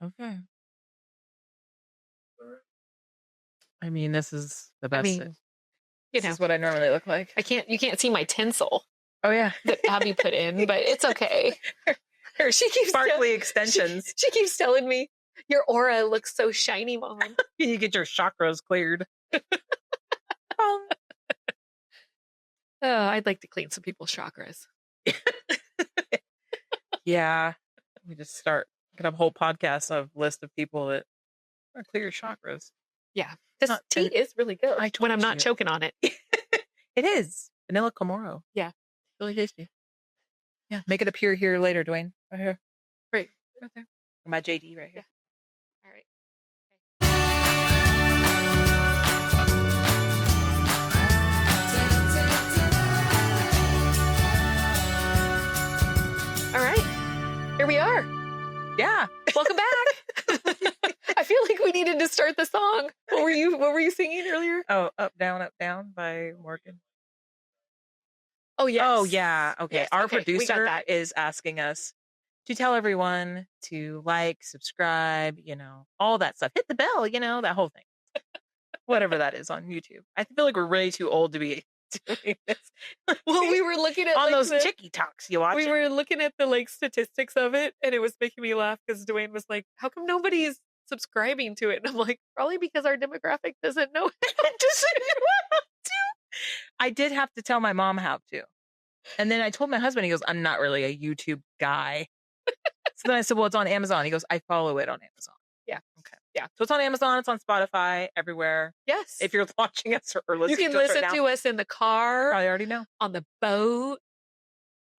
Okay. I mean, this is the best. I mean, this is what I normally look like. You can't see my tinsel. Oh yeah. That Abby put in, but it's okay. She keeps sparkly extensions. She keeps telling me your aura looks so shiny, Mom. Can you get your chakras cleared? I'd like to clean some people's chakras. Yeah. We just get a whole podcast of list of people that clear your chakras. Yeah. This tea is really good when I'm not choking on it. It is. Vanilla Komoro. Yeah. Really tasty. Yeah. Make it appear here later, Dwayne. Right here. Right there. My JD right here. Yeah. All right. Okay. All right. Here we are. Yeah. Welcome back. I feel like we needed to start the song. What were you singing earlier? Oh, Up, Down by Morgan. Oh, yes. Oh, yeah. Okay. Yes. Our Okay. producer is asking us to tell everyone to like, subscribe, all that stuff. Hit the bell, that whole thing. Whatever that is on YouTube. I feel like we're way too old to be doing this. Well, we were looking at on those TikToks you watch. We were looking at the statistics of it, and it was making me laugh because Dwayne was like, "How come nobody's subscribing to it?" And I'm like, "Probably because our demographic doesn't know how to." I did have to tell my mom how to, and then I told my husband. He goes, "I'm not really a YouTube guy." So then I said, "Well, it's on Amazon." He goes, "I follow it on Amazon." Yeah. Okay. Yeah. So it's on Amazon. It's on Spotify. Everywhere. Yes. If you're watching us or listening, you can listen to us in the car. Probably already know. On the boat,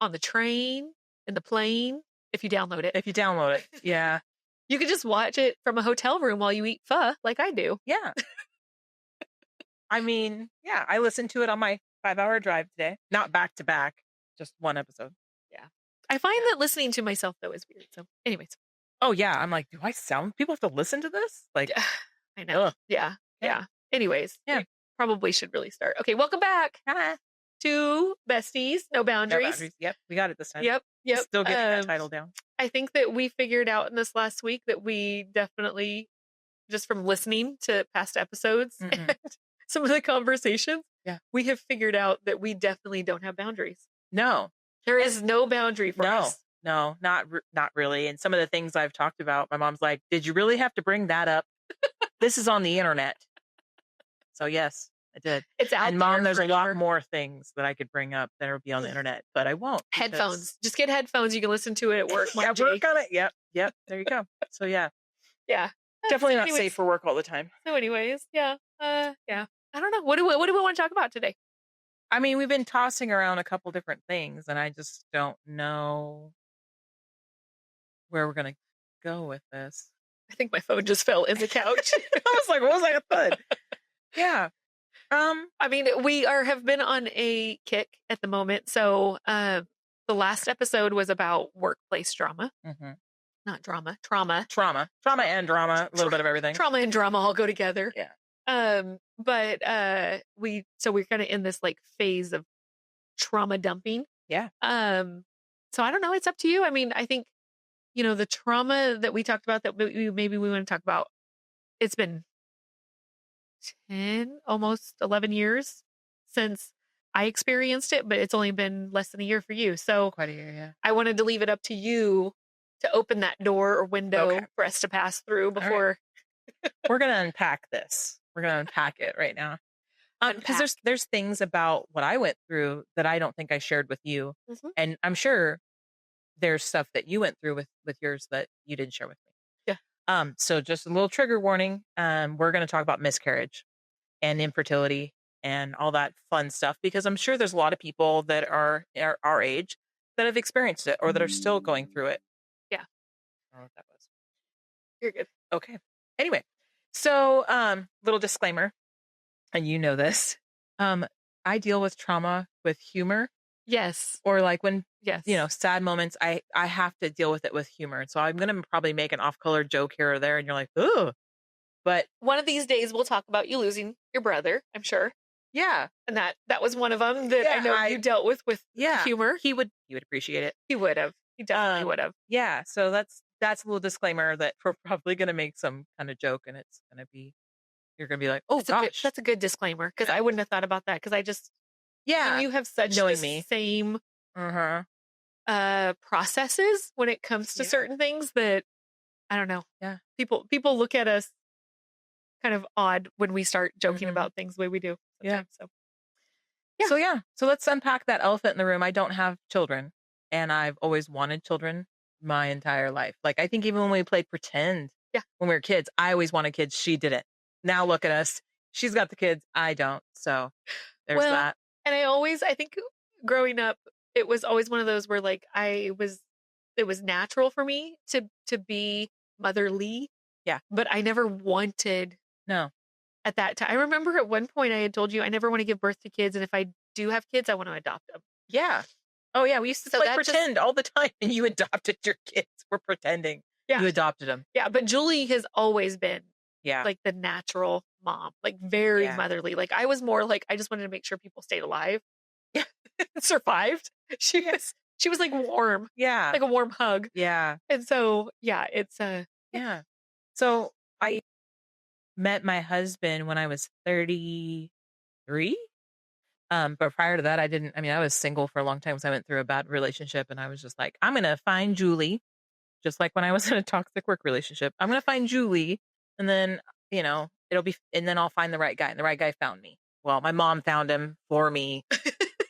on the train, in the plane. If you download it. Yeah. You could just watch it from a hotel room while you eat pho, like I do. Yeah. I mean, yeah, I listened to it on my 5-hour drive today. Not back to back, just one episode. Yeah. I find that listening to myself, though, is weird. So, anyways. Oh, yeah. I'm like, do I sound? People have to listen to this? Like, I know. Ugh. Yeah. Anyways. Yeah. We probably should really start. Okay. Welcome back to Besties, No Boundaries. Yep. We got it this time. Yep. Still getting that title down. I think that we figured out in this last week that we definitely, just from listening to past episodes and some of the conversations, we have figured out that we definitely don't have boundaries. No. There is no boundary for us. No, not really. And some of the things I've talked about, my mom's like, "Did you really have to bring that up? This is on the internet." So yes, I did. It's out and there. Mom, there's a lot more things that I could bring up that will be on the internet, but I won't. Headphones. Just get headphones. You can listen to it at work. Work on it. Yep. There you go. So yeah. Definitely not safe for work all the time. So anyways, I don't know. What do we want to talk about today? I mean, we've been tossing around a couple different things, and I just don't know where we're going to go with this. I think my phone just fell in the couch. I was like, what was that thud? Yeah. I mean, we have been on a kick at the moment. So the last episode was about workplace drama. Mm-hmm. Not drama, trauma. Trauma and drama, a little bit of everything. Trauma and drama all go together. Yeah. But we're kind of in this phase of trauma dumping. Yeah. So I don't know. It's up to you. I mean, I think, the trauma that we talked about that maybe we want to talk about, it's been 10, almost 11 years since I experienced it, but it's only been less than a year for you. So quite a year, yeah. I wanted to leave it up to you to open that door or window for us to pass through before. Right. We're going to unpack this. We're going to unpack it right now. Because there's things about what I went through that I don't think I shared with you. Mm-hmm. And I'm sure there's stuff that you went through with yours that you didn't share with me. Yeah. So just a little trigger warning. We're going to talk about miscarriage and infertility and all that fun stuff, because I'm sure there's a lot of people that are our age that have experienced it or that are still going through it. Yeah. I don't know what that was. You're good. Okay. Anyway, so little disclaimer, and you know this. I deal with trauma with humor. Yes. Or when, yes, sad moments, I have to deal with it with humor. So I'm going to probably make an off-color joke here or there, and you're like, "Ooh." But one of these days we'll talk about you losing your brother, I'm sure. Yeah. And that was one of them that I know you dealt with humor. He would appreciate it. He would have. He definitely would have. Yeah. So that's that's a little disclaimer that we're probably going to make some kind of joke, and it's going to be, you're going to be like, oh gosh. That's a good disclaimer, because I wouldn't have thought about that, because I just, you have such knowing the me. same processes when it comes to certain things that, I don't know. Yeah. People look at us kind of odd when we start joking about things the way we do sometimes. So let's unpack that elephant in the room. I don't have children, and I've always wanted children my entire life. Like, I think even when we played pretend when we were kids, I always wanted kids. She didn't. Now look at us. She's got the kids. I don't. So there's that. And I think growing up, it was always one of those where like it was natural for me to be motherly. Yeah. But I never wanted. No. At that time. I remember at one point I had told you I never want to give birth to kids, and if I do have kids, I want to adopt them. Yeah. Oh yeah, we used to play pretend all the time, and you adopted your kids. We're pretending. Yeah. You adopted them. Yeah, but Julie has always been like the natural mom, like very motherly. Like I was more like I just wanted to make sure people stayed alive. Yeah. Survived. She was like warm. Yeah. Like a warm hug. Yeah. And so it's yeah. So I met my husband when I was 33. But prior to that, I was single for a long time because I went through a bad relationship, and I was just like, I'm going to find Julie, just like when I was in a toxic work relationship. I'm going to find Julie, and then, and then I'll find the right guy. And the right guy found me. Well, my mom found him for me.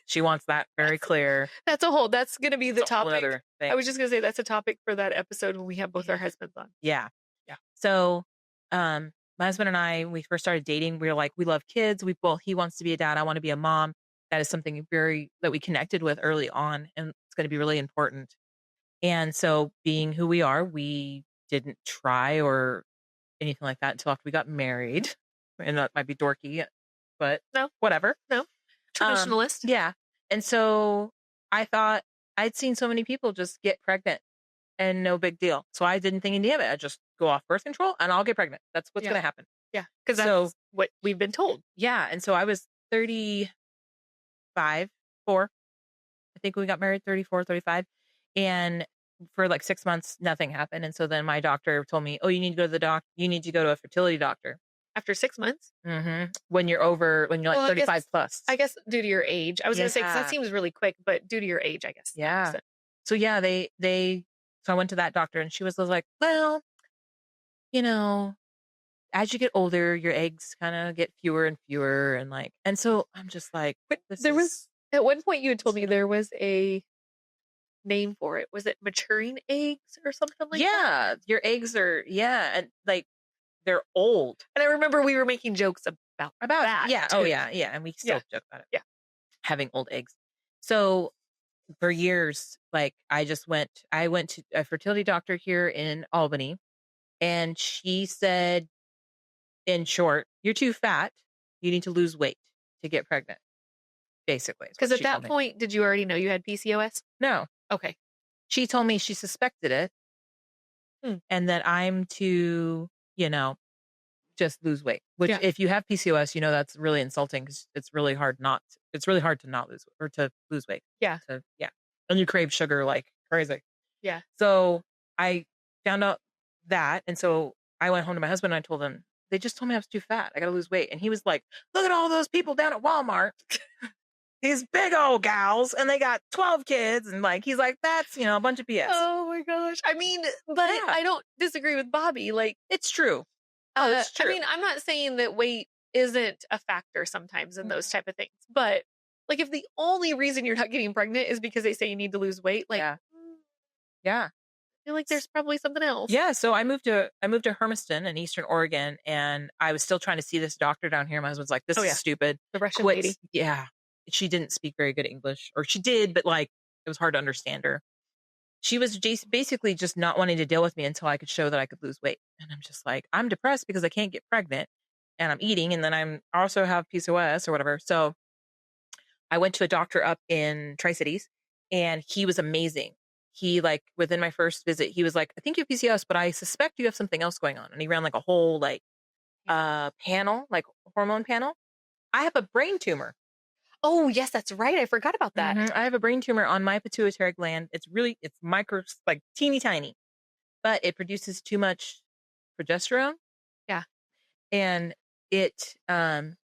She wants that very clear. That's going to be the topic. I was just going to say that's a topic for that episode when we have both our husbands on. Yeah. Yeah. So, my husband and I, when we first started dating, we were like, we love kids. He wants to be a dad. I want to be a mom. That is something that we connected with early on, and it's going to be really important. And so being who we are, we didn't try or anything like that until after we got married. And that might be dorky, but no, whatever. No. Traditionalist. Yeah. And so I thought I'd seen so many people just get pregnant and no big deal. So I didn't think any of it. I just go off birth control and I'll get pregnant. That's what's going to happen. Yeah. Because that's what we've been told. Yeah. And so I was 4. I think we got married 34, 35. And for like 6 months, nothing happened. And so then my doctor told me, oh, you need to go to the doctor. You need to go to a fertility doctor. After 6 months? Mm-hmm. When you're like 35 plus. I guess due to your age. I was going to say, because that seems really quick, but due to your age, I guess. Yeah. So yeah, so I went to that doctor, and she was like, well, as you get older, your eggs kind of get fewer and fewer. And so I'm just like, at one point you had told me there was a name for it. Was it maturing eggs or something like that? Yeah. Your eggs are, and like they're old. And I remember we were making jokes about that. Yeah. Too. Oh yeah. Yeah. And we still joke about it. Yeah. Having old eggs. So for years, like I went to a fertility doctor here in Albany, and she said, in short, you're too fat. You need to lose weight to get pregnant. Basically. Because at that point, did you already know you had PCOS? No. Okay. She told me she suspected it, and that I'm to, just lose weight. Which, if you have PCOS, that's really insulting because it's really hard to not lose or to lose weight. Yeah. And you crave sugar like crazy. Yeah. So I found out that, and so I went home to my husband and I told him, they just told me I was too fat. I got to lose weight. And he was like, look at all those people down at Walmart. These big old gals, and they got 12 kids. And he's like, that's, a bunch of BS. Oh my gosh. I mean, but I don't disagree with Bobby. Like, it's true. It's true. I mean, I'm not saying that weight isn't a factor sometimes in those type of things, but like if the only reason you're not getting pregnant is because they say you need to lose weight, like, yeah. I feel like there's probably something else. Yeah. So I moved to Hermiston in Eastern Oregon, and I was still trying to see this doctor down here. My husband's like, this is stupid. The Russian lady. Yeah. She didn't speak very good English, or she did, but it was hard to understand her. She was basically just not wanting to deal with me until I could show that I could lose weight. And I'm just like, I'm depressed because I can't get pregnant, and I'm eating, and then I also have PCOS or whatever. So I went to a doctor up in Tri-Cities, and he was amazing. He within my first visit, he was like, I think you have PCOS, but I suspect you have something else going on. And he ran a whole panel, hormone panel. I have a brain tumor. Oh yes, that's right. I forgot about that. Mm-hmm. I have a brain tumor on my pituitary gland. It's micro, teeny tiny. but it produces too much progesterone. Yeah. And it can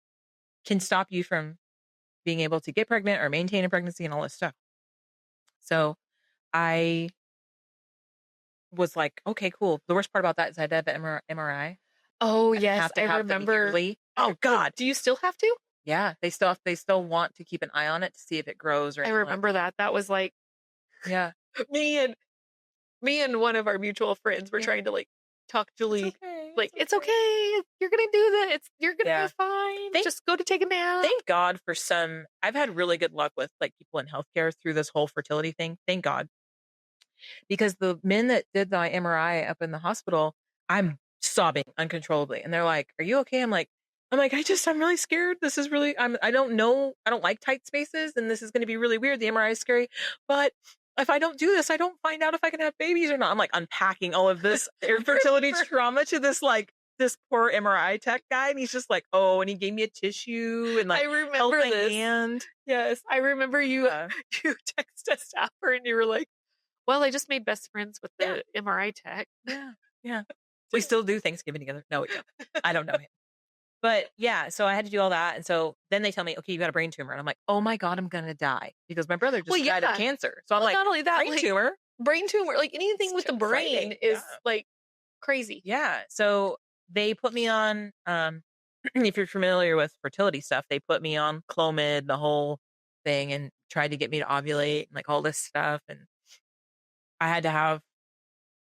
stop you from being able to get pregnant or maintain a pregnancy and all this stuff. So I was like, okay, cool. The worst part about that is I had to have the MRI. Oh, I yes. have to I have them remember. yearly. Oh God. Do you still have to? Yeah. They still want to keep an eye on it to see if it grows or I anything remember that. That was like, yeah. me and one of our mutual friends were trying to like talk Julie. It's okay. You're going to do that. You're going to be fine. Just go to take a nap. Thank God for I've had really good luck with like people in healthcare through this whole fertility thing. Thank God. Because the men that did my MRI up in the hospital, I'm sobbing uncontrollably. And they're like, "Are you okay?" I'm like, I'm really scared. This is really, I don't know. I don't like tight spaces and this is going to be really weird. The MRI is scary, but if I don't do this, I don't find out if I can have babies or not. I'm like unpacking all of this infertility trauma to this poor MRI tech guy. And he's just like, oh, and he gave me a tissue and like, I remember this. Hand. Yes. I remember you text us after and you were like, well, I just made best friends with the MRI tech. Yeah. Yeah. We still do Thanksgiving together. No, we don't. I don't know him. But yeah, so I had to do all that. And so then they tell me, okay, you got a brain tumor. And I'm like, oh my God, I'm going to die because my brother just died of cancer. So I'm like, not only that, brain tumor, like anything with the brain is like crazy. Yeah. So they put me on, if you're familiar with fertility stuff, they put me on Clomid, the whole thing, and tried to get me to ovulate and like all this stuff. And I had to have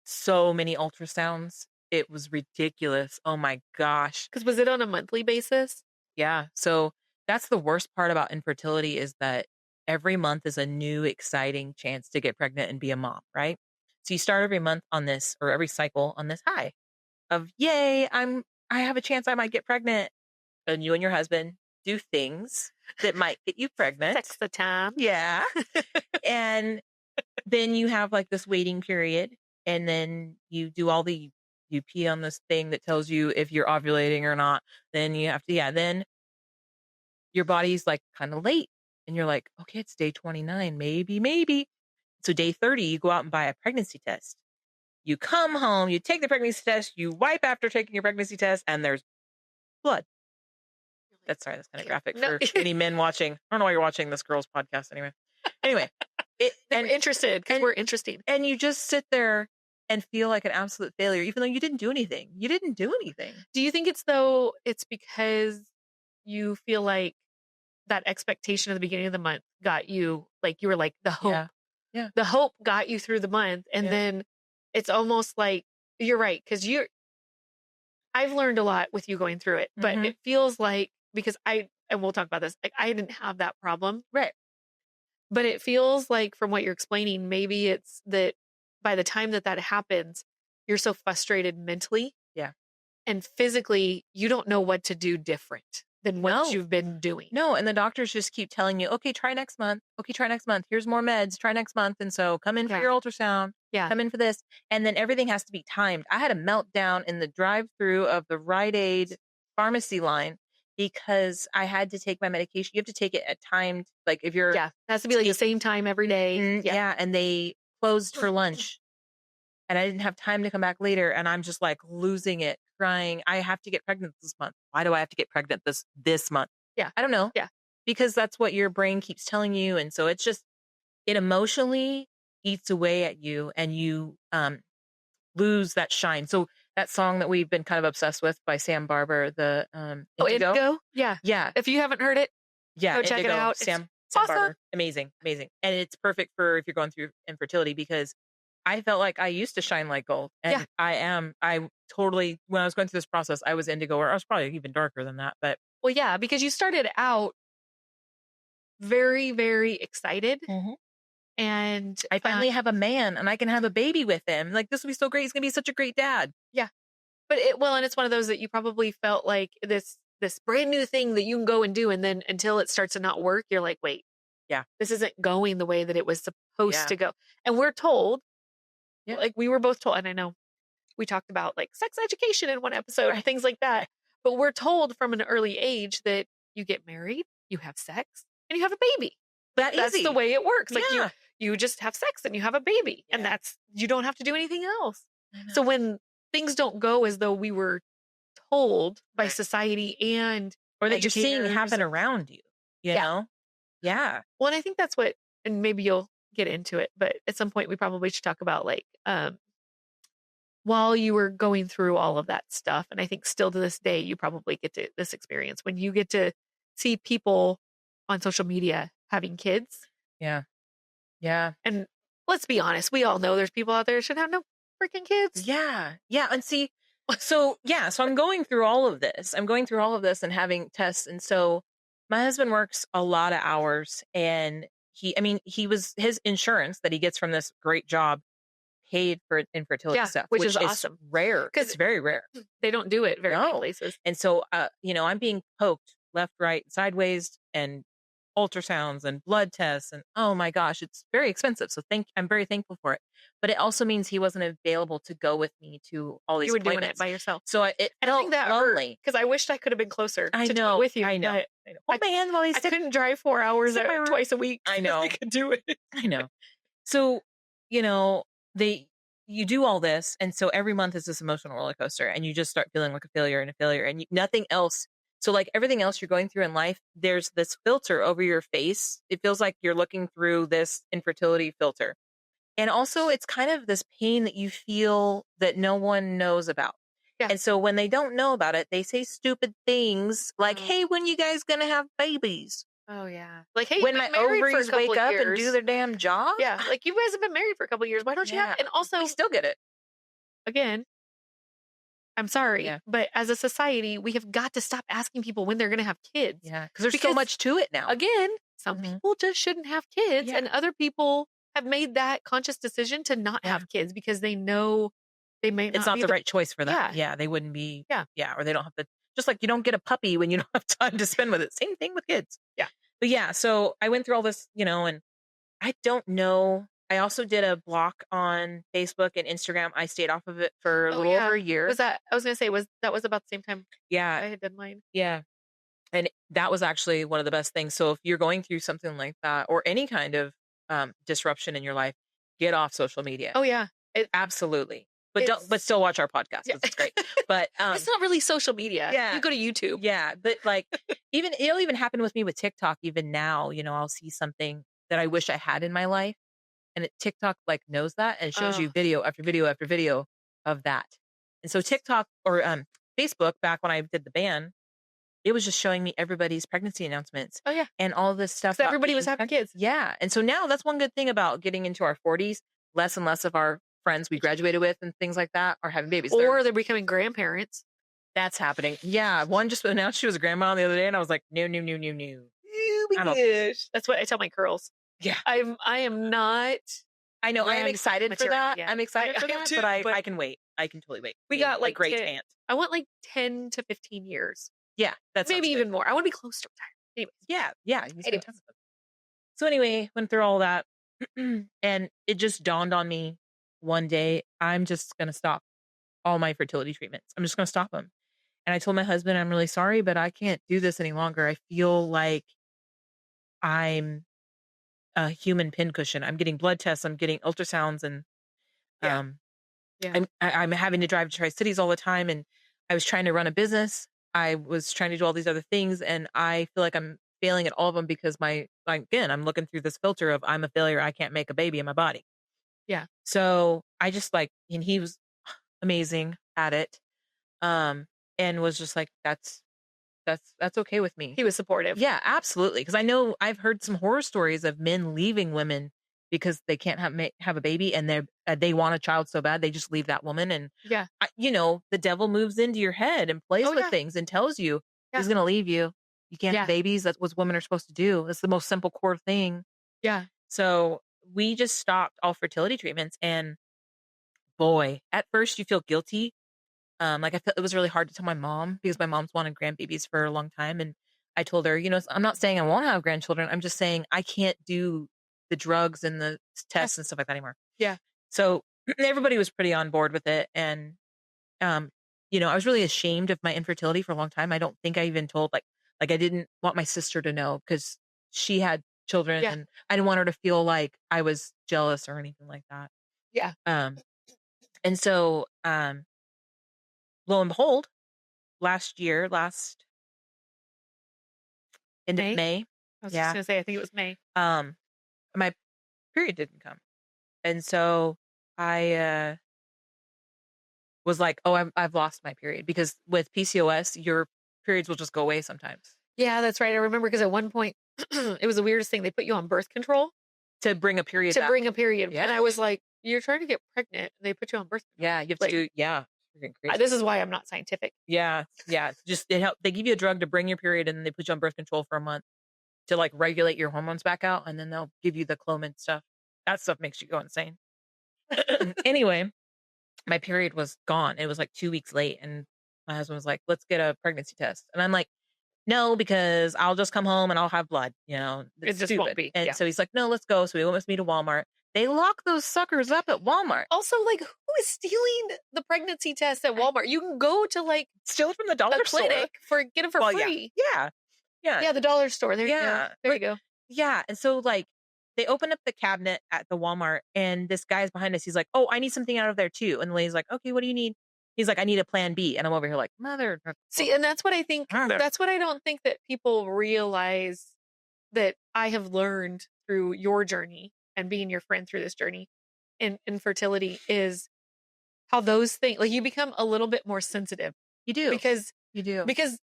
so many ultrasounds. It was ridiculous. Oh my gosh. Because was it on a monthly basis? Yeah. So that's the worst part about infertility is that every month is a new exciting chance to get pregnant and be a mom, right? So you start every month on this or every cycle on this high of yay, I have a chance I might get pregnant. And you and your husband do things that might get you pregnant. Sex the time. Yeah. And then you have like this waiting period and then you do you pee on this thing that tells you if you're ovulating or not. Then you have to, then your body's like kind of late and you're like, okay, it's day 29, maybe. So day 30, you go out and buy a pregnancy test. You come home, you take the pregnancy test, you wipe after taking your pregnancy test, and there's blood. That's kind of graphic for any men watching. I don't know why you're watching this girl's podcast anyway. Anyway. They're interested because we're interesting. And you just sit there and feel like an absolute failure, even though you didn't do anything. You didn't do anything. Do you think it's because you feel like that expectation at the beginning of the month got you, like you were like the hope. Yeah. The hope got you through the month. And then it's almost like, you're right. Because I've learned a lot with you going through it, but it feels like, because and we'll talk about this, like I didn't have that problem. Right. But it feels like from what you're explaining, maybe it's that by the time that happens, you're so frustrated mentally. Yeah. And physically, you don't know what to do different than what you've been doing. No. And the doctors just keep telling you, okay, try next month. Okay, try next month. Here's more meds. Try next month. And so come in for your ultrasound. Yeah. Come in for this. And then everything has to be timed. I had a meltdown in the drive-through of the Rite Aid pharmacy line because I had to take my medication. You have to take it at timed, like if you're... Yeah, it has to be like the same time every day. Yeah, and they closed for lunch. And I didn't have time to come back later. And I'm just like losing it, crying. I have to get pregnant this month. Why do I have to get pregnant this month? Yeah. I don't know. Yeah. Because that's what your brain keeps telling you. And so it emotionally eats away at you and you lose that shine. So that song that we've been kind of obsessed with by Sam Barber, the Indigo. Indigo? Yeah. Yeah. If you haven't heard it, go check it out. Sam awesome. Barber. Amazing. And it's perfect for if you're going through infertility because I felt like I used to shine like gold. And I totally, when I was going through this process, I was indigo, or I was probably even darker than that. But well, yeah, because you started out very, very excited. And I finally have a man and I can have a baby with him. Like, this will be so great. He's going to be such a great dad. Yeah. But and it's one of those that you probably felt like this brand new thing that you can go and do. And then until it starts to not work, you're like, wait, this isn't going the way that it was supposed to go. And we're told, like we were both told, and I know we talked about like sex education in one episode and things like that, but we're told from an early age that you get married, you have sex, and you have a baby. That's the way it works. Like you just have sex and you have a baby, and you don't have to do anything else. So when things don't go as though we were told by society or that you're seeing happen around you, you know? Yeah. Well, and I think that's what, and maybe you'll get into it, but at some point we probably should talk about like, while you were going through all of that stuff, and I think still to this day, you probably get to this experience when you get to see people on social media having kids. Yeah. Yeah. And let's be honest, we all know there's people out there who should have no freaking kids. Yeah. Yeah. And see, so I'm going through all of this. I'm going through all of this and having tests. And so my husband works a lot of hours, and his insurance that he gets from this great job paid for infertility stuff, which is awesome. Rare. Because it's very rare. They don't do it very many places. And so, I'm being poked left, right, sideways, and ultrasounds and blood tests, and oh my gosh, it's very expensive. So I'm very thankful for it. But it also means he wasn't available to go with me to all these. You were doing it by yourself. So it felt lonely because I wished I could have been closer. I to know do it with you. I know. Hold my hand while I couldn't drive 4 hours twice a week. I know. I could do it. I know. So you do all this, and so every month is this emotional roller coaster, and you just start feeling like a failure, and nothing else. So like everything else you're going through in life, there's this filter over your face. It feels like you're looking through this infertility filter. And also it's kind of this pain that you feel that no one knows about. Yeah. And so when they don't know about it, they say stupid things like, hey, when you guys gonna have babies? Oh yeah. Like, hey, when my ovaries wake up and do their damn job? Yeah. Like, you guys have been married for a couple of years. Why don't you have? And also, we still get it. Again, I'm sorry, but as a society, we have got to stop asking people when they're going to have kids. Yeah, because there's so much to it now. Again, some people just shouldn't have kids, and other people have made that conscious decision to not have kids because they know they may not. It's not the right choice for them. Yeah, they wouldn't be. Yeah, or they don't have the. Just like you don't get a puppy when you don't have time to spend with it. Same thing with kids. Yeah, but yeah, so I went through all this, and I don't know. I also did a block on Facebook and Instagram. I stayed off of it for a little over a year. I was going to say, that was about the same time I had done mine. Yeah. And that was actually one of the best things. So if you're going through something like that or any kind of disruption in your life, get off social media. Oh yeah. Absolutely. But still watch our podcast. It's great. But it's not really social media. Yeah. You go to YouTube. Yeah. But like it'll even happen with me with TikTok. Even now, I'll see something that I wish I had in my life. And TikTok like knows that and shows you video after video after video of that. And so TikTok or Facebook, back when I did the ban, it was just showing me everybody's pregnancy announcements. Oh yeah. And all this stuff. So everybody was having kids. Yeah. And so now that's one good thing about getting into our 40s. Less and less of our friends we graduated with and things like that are having babies. Or they're becoming grandparents. That's happening. Yeah. One just announced she was a grandma the other day and I was like, no. That's what I tell my girls. Yeah. I am not. I know. I am excited for that. Yeah. I'm excited for that, too, but I can wait. I can totally wait. We got like great aunt. I want like 10 to 15 years. Yeah. That's maybe even more. I want to be close to retire. Anyways. Yeah. So anyway, went through all that and it just dawned on me one day, I'm just going to stop all my fertility treatments. I'm just going to stop them. And I told my husband, I'm really sorry, but I can't do this any longer. I feel like I'm a human pincushion. I'm getting blood tests. I'm getting ultrasounds and I'm having to drive to Tri-Cities all the time. And I was trying to run a business. I was trying to do all these other things. And I feel like I'm failing at all of them because I'm looking through this filter of I'm a failure. I can't make a baby in my body. Yeah. So I just and he was amazing at it. And was just like, that's okay with me. He was supportive. Yeah, absolutely. Because I know I've heard some horror stories of men leaving women because they can't have a baby and they want a child so bad they just leave that woman. And the devil moves into your head and plays with things and tells you he's going to leave you. You can't have babies. That's what women are supposed to do. That's the most simple core thing. Yeah. So we just stopped all fertility treatments, and boy, at first you feel guilty. I felt it was really hard to tell my mom because my mom's wanted grandbabies for a long time. And I told her, I'm not saying I won't have grandchildren. I'm just saying I can't do the drugs and the tests and stuff like that anymore. Yeah. So everybody was pretty on board with it. And, I was really ashamed of my infertility for a long time. I don't think I even told, like I didn't want my sister to know because she had children and I didn't want her to feel like I was jealous or anything like that. Yeah. And so, lo and behold, last end of May. I was just going to say, I think it was May. My period didn't come. And so I was like, oh, I've lost my period, because with PCOS, your periods will just go away sometimes. Yeah, that's right. I remember because at one point, it was the weirdest thing. They put you on birth control. To bring a period back. Yeah. And I was like, you're trying to get pregnant. And they put you on birth control. Yeah, you have to do, yeah. This is why I'm not scientific. Yeah. Just they give you a drug to bring your period, and then they put you on birth control for a month to like regulate your hormones back out, and then they'll give you the Clomid stuff. That stuff makes you go insane. Anyway, my period was gone. It was like 2 weeks late, and my husband was like, let's get a pregnancy test. And I'm like, no, because I'll just come home and I'll have blood, it just stupid. Won't be. And so he's like, no, let's go. So he went with me to Walmart. They lock those suckers up at Walmart. Also, like, who is stealing the pregnancy test at Walmart? You can go to like steal it from the dollar clinic get them for free. Yeah, the dollar store. There you go. Yeah, and so like they open up the cabinet at the Walmart, and this guy's behind us. He's like, oh, I need something out of there too. And the lady's like, okay, what do you need? He's like, I need a plan B. And I'm over here like, mother. See, and that's what I think. That's what I don't think that people realize, that I have learned through your journey and being your friend through this journey in infertility, is how those things, like, you become a little bit more sensitive. You do. Because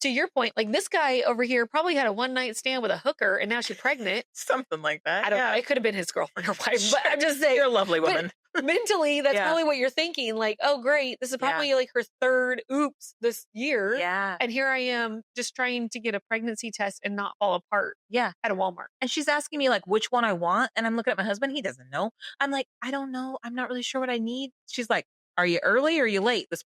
to your point, like, this guy over here probably had a one-night stand with a hooker, and now she's pregnant. Something like that. I don't know. It could have been his girlfriend or wife, but I'm just saying. You're a lovely woman. Mentally, that's probably what you're thinking. Like, oh, great. This is probably like her third oops this year. Yeah. And here I am just trying to get a pregnancy test and not fall apart. Yeah. At a Walmart. And she's asking me like which one I want. And I'm looking at my husband. He doesn't know. I'm like, I don't know. I'm not really sure what I need. She's like, are you early or are you late? This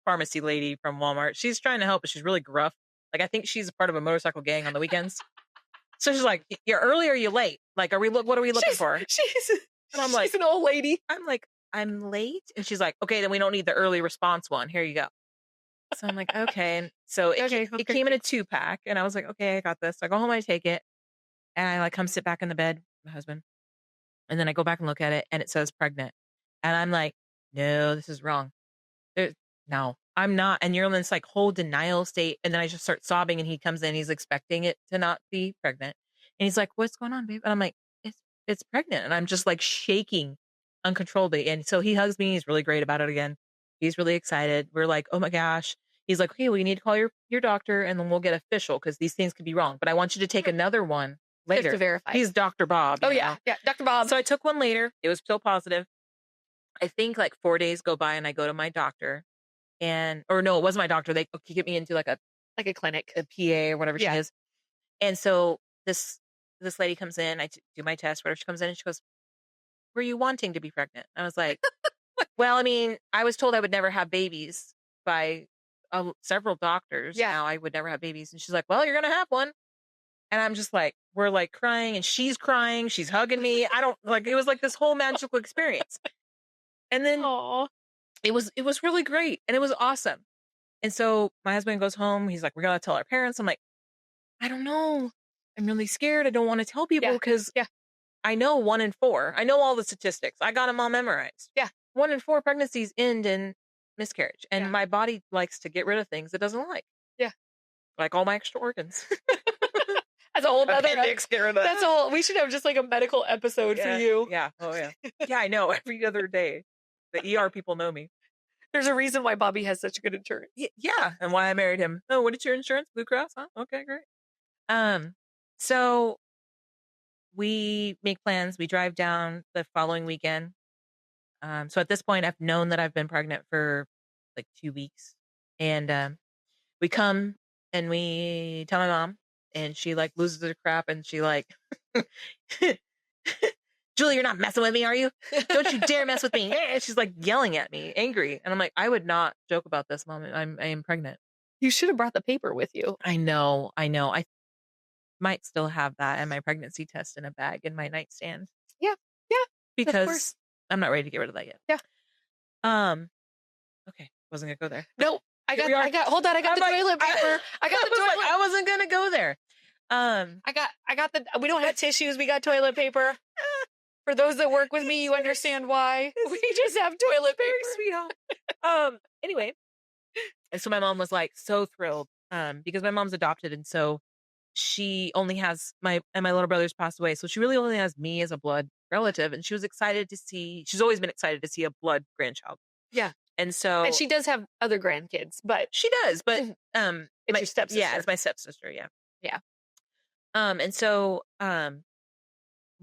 pharmacy lady from Walmart. She's trying to help, but she's really gruff. Like, I think she's a part of a motorcycle gang on the weekends. So she's like, you're early or you late? Like, what are we looking for? And I'm like, she's an old lady. I'm like, I'm late. And she's like, okay, then we don't need the early response one. Here you go. So I'm like, okay. And so it came in a 2-pack, and I was like, okay, I got this. So I go home, I take it, and I like come sit back in the bed with my husband. And then I go back and look at it, and it says pregnant. And I'm like, no, this is wrong. No, I'm not. And you're in this like whole denial state. And then I just start sobbing, and he comes in, he's expecting it to not be pregnant. And he's like, what's going on, babe? And I'm like, it's pregnant. And I'm just like shaking uncontrollably. And so he hugs me. He's really great about it again. He's really excited. We're like, oh my gosh. He's like, okay, well, you need to call your doctor, and then we'll get official, because these things could be wrong. But I want you to take another one later. Just to verify. He's Dr. Bob. Oh, yeah. Yeah, Dr. Bob. So I took one later. It was still positive. I think like 4 days go by, and I go to my doctor. It wasn't my doctor. They get me into like a clinic, a PA or whatever she is. And so this lady comes in, I do my test, whatever. She comes in and she goes, were you wanting to be pregnant? I was like, well, I mean, I was told I would never have babies by several doctors. Yeah. Now I would never have babies. And she's like, well, you're going to have one. And I'm just like, we're like crying, and she's crying. She's hugging me. It was like this whole magical experience. And then it was really great, and it was awesome. And so my husband goes home. He's like, we're going to tell our parents. I'm like, I don't know. I'm really scared. I don't want to tell people, because I know 1 in 4. I know all the statistics. I got them all memorized. Yeah. 1 in 4 pregnancies end in miscarriage. And my body likes to get rid of things it doesn't like. Yeah. Like all my extra organs. That's a whole other. That's all. We should have just like a medical episode for you. Yeah. Oh yeah. Yeah, I know. Every other day. The ER people know me. There's a reason why Bobby has such good insurance. Yeah, and why I married him. Oh, what is your insurance? Blue Cross? Huh? Okay, great. So we make plans. We drive down the following weekend. So at this point, I've known that I've been pregnant for like 2 weeks, and we come and we tell my mom, and she like loses her crap, and she like, Julie, you're not messing with me, are you? Don't you dare mess with me. She's like yelling at me, angry. And I'm like, I would not joke about this, Mom. I am pregnant. You should have brought the paper with you. I know. I might still have that and my pregnancy test in a bag in my nightstand. Yeah. Because I'm not ready to get rid of that yet. Yeah. Okay. Wasn't going to go there. Nope. I got the toilet paper. I got the toilet. I wasn't going to go there. We don't have tissues. We got toilet paper. For those that work with me, you understand why. We just have toilet paper. Very sweet home. Anyway. And so my mom was like so thrilled because my mom's adopted. And so she only has my little brother's passed away. So she really only has me as a blood relative. And she was excited to see, she's always been excited to see a blood grandchild. Yeah. And so. And she does have other grandkids, but. She does, but. It's your stepsister. Yeah, it's my stepsister. Yeah. Yeah. And so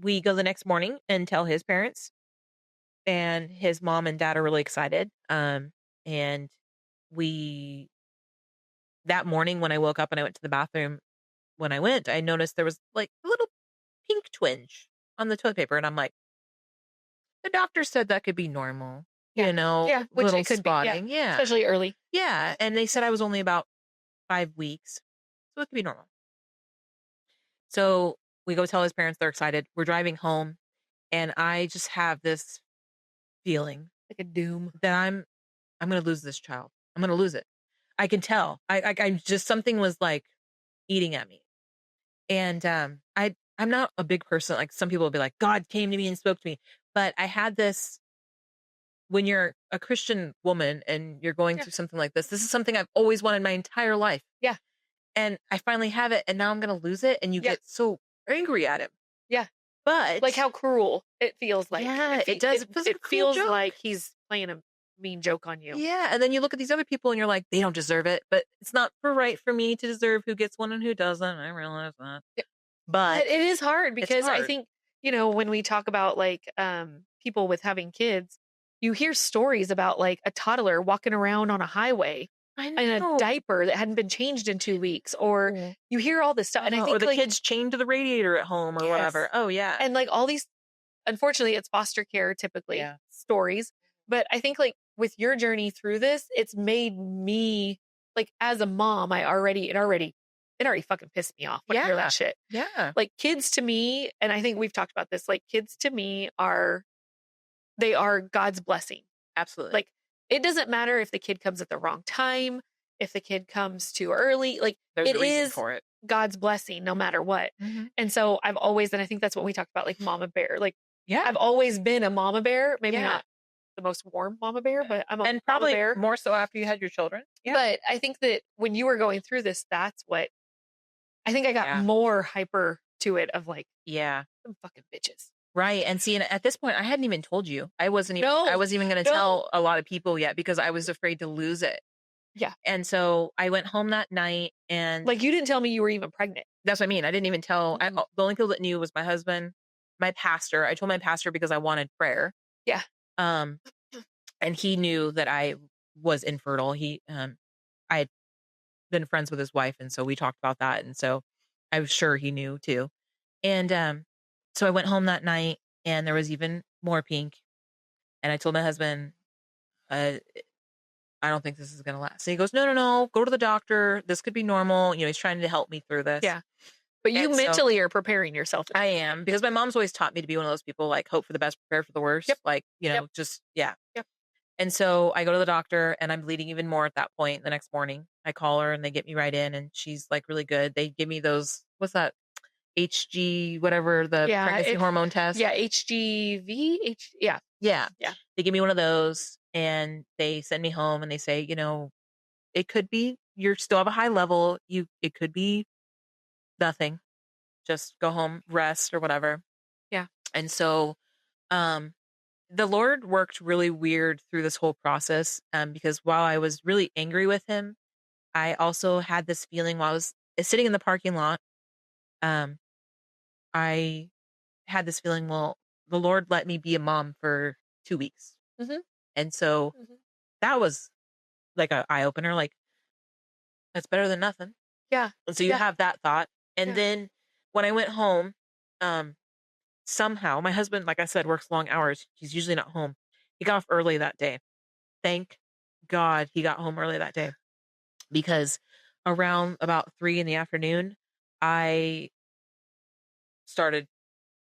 we go the next morning and tell his parents. And his mom and dad are really excited. And that morning when I woke up and I went to the bathroom, when I went, I noticed there was like a little pink twinge on the toilet paper. And I'm like, the doctor said that could be normal, yeah. Which little spotting. Yeah. Especially early. Yeah. And they said I was only about 5 weeks. So it could be normal. So we go tell his parents, they're excited. We're driving home and I just have this feeling like a doom that I'm going to lose this child. I'm going to lose it. I can tell. I just, something was like eating at me. And I'm not a big person. Like some people will be like, God came to me and spoke to me. But I had this, when you're a Christian woman and you're going through something like this is something I've always wanted my entire life. Yeah. And I finally have it and now I'm going to lose it. And you get so angry at him. Yeah. But. Like how cruel it feels like. Yeah, it does. It feels like he's playing a mean joke on you. Yeah. And then you look at these other people and you're like, they don't deserve it. But it's not right for me to deserve who gets one and who doesn't. I realize that. Yeah. But it is hard because I think, when we talk about like people with having kids, you hear stories about like a toddler walking around on a highway in a diaper that hadn't been changed in 2 weeks, or you hear all this stuff. And I think or the kids chained to the radiator at home or whatever. Oh yeah. And like all these, unfortunately it's foster care typically stories. But I think like with your journey through this, it's made me like as a mom, it already fucking pissed me off when I hear that shit. Yeah. Like kids to me, and I think we've talked about this, like kids to me are God's blessing. Absolutely. Like it doesn't matter if the kid comes at the wrong time, if the kid comes too early, like there's a reason for it. God's blessing no matter what. Mm-hmm. And so I've always, and I think that's what we talked about, like mama bear. Like I've always been a mama bear, maybe not the most warm mama bear, but I'm a probably mama bear. More so after you had your children. Yeah. But I think that when you were going through this, that's what I think I got more hyper to it of like, some fucking bitches. Right. And see, at this point, I hadn't even told you. I wasn't even going to tell a lot of people yet because I was afraid to lose it. Yeah. And so I went home that night and like, you didn't tell me you were even pregnant. That's what I mean. I didn't even tell. Mm-hmm. The only people that knew was my husband, my pastor. I told my pastor because I wanted prayer. Yeah. And he knew that I was infertile. I had been friends with his wife. And so we talked about that. And so I was sure he knew too. And, so I went home that night and there was even more pink. And I told my husband, I don't think this is going to last. So he goes, no, go to the doctor. This could be normal. He's trying to help me through this. Yeah. But you mentally are preparing yourself. I am, because my mom's always taught me to be one of those people, like hope for the best, prepare for the worst. Yep. Like, just. Yep. And so I go to the doctor and I'm bleeding even more at that point. The next morning I call her and they get me right in and she's like really good. They give me those, what's that? HG, whatever the pregnancy hormone test. Yeah. HGV. Yeah. They give me one of those and they send me home and they say, it could be, you still have a high level. It could be nothing. Just go home, rest or whatever. Yeah. And so, the Lord worked really weird through this whole process. Because while I was really angry with him, I also had this feeling while I was sitting in the parking lot. I had this feeling, well, the Lord let me be a mom for 2 weeks. Mm-hmm. And so that was like an eye opener, like that's better than nothing. Yeah. And so you have that thought. And then when I went home, somehow my husband, like I said, works long hours. He's usually not home. He got off early that day. Thank God he got home early that day because around about 3 p.m, I started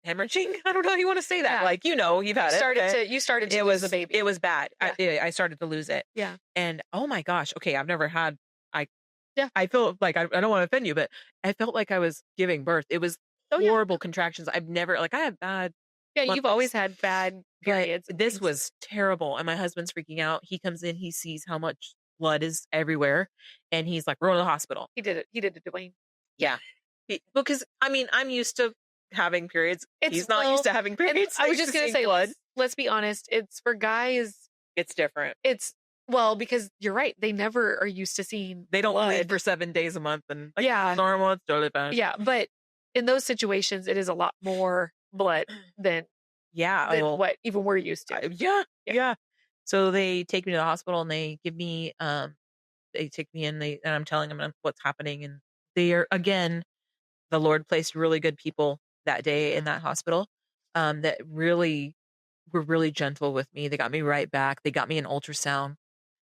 hemorrhaging. I don't know how you want to say that. Like, you've had it. You started to lose a baby. It was bad. Yeah. I started to lose it. Yeah. And oh my gosh. Okay. I've never had, I feel like I don't want to offend you, but I felt like I was giving birth. It was horrible contractions. I've never, I have bad Yeah, you've always had bad periods. But this was terrible. And my husband's freaking out. He comes in, he sees how much blood is everywhere. And he's like, we're going to the hospital. He did it to Dwayne. Yeah. Because, I mean, I'm used to having periods. He's not used to having periods. I was just going to say, let's be honest. It's for guys. It's different. Because you're right. They never are used to seeing They don't blood. bleed for 7 days a month. And yeah. Normal, it's totally fine. Yeah. But in those situations, it is a lot more blood than what even we're used to. Yeah. So they take me to the hospital and they give me, they take me in, and I'm telling them what's happening. And they are, again, the Lord placed really good people that day in that hospital, that really were really gentle with me. They got me right back. They got me an ultrasound.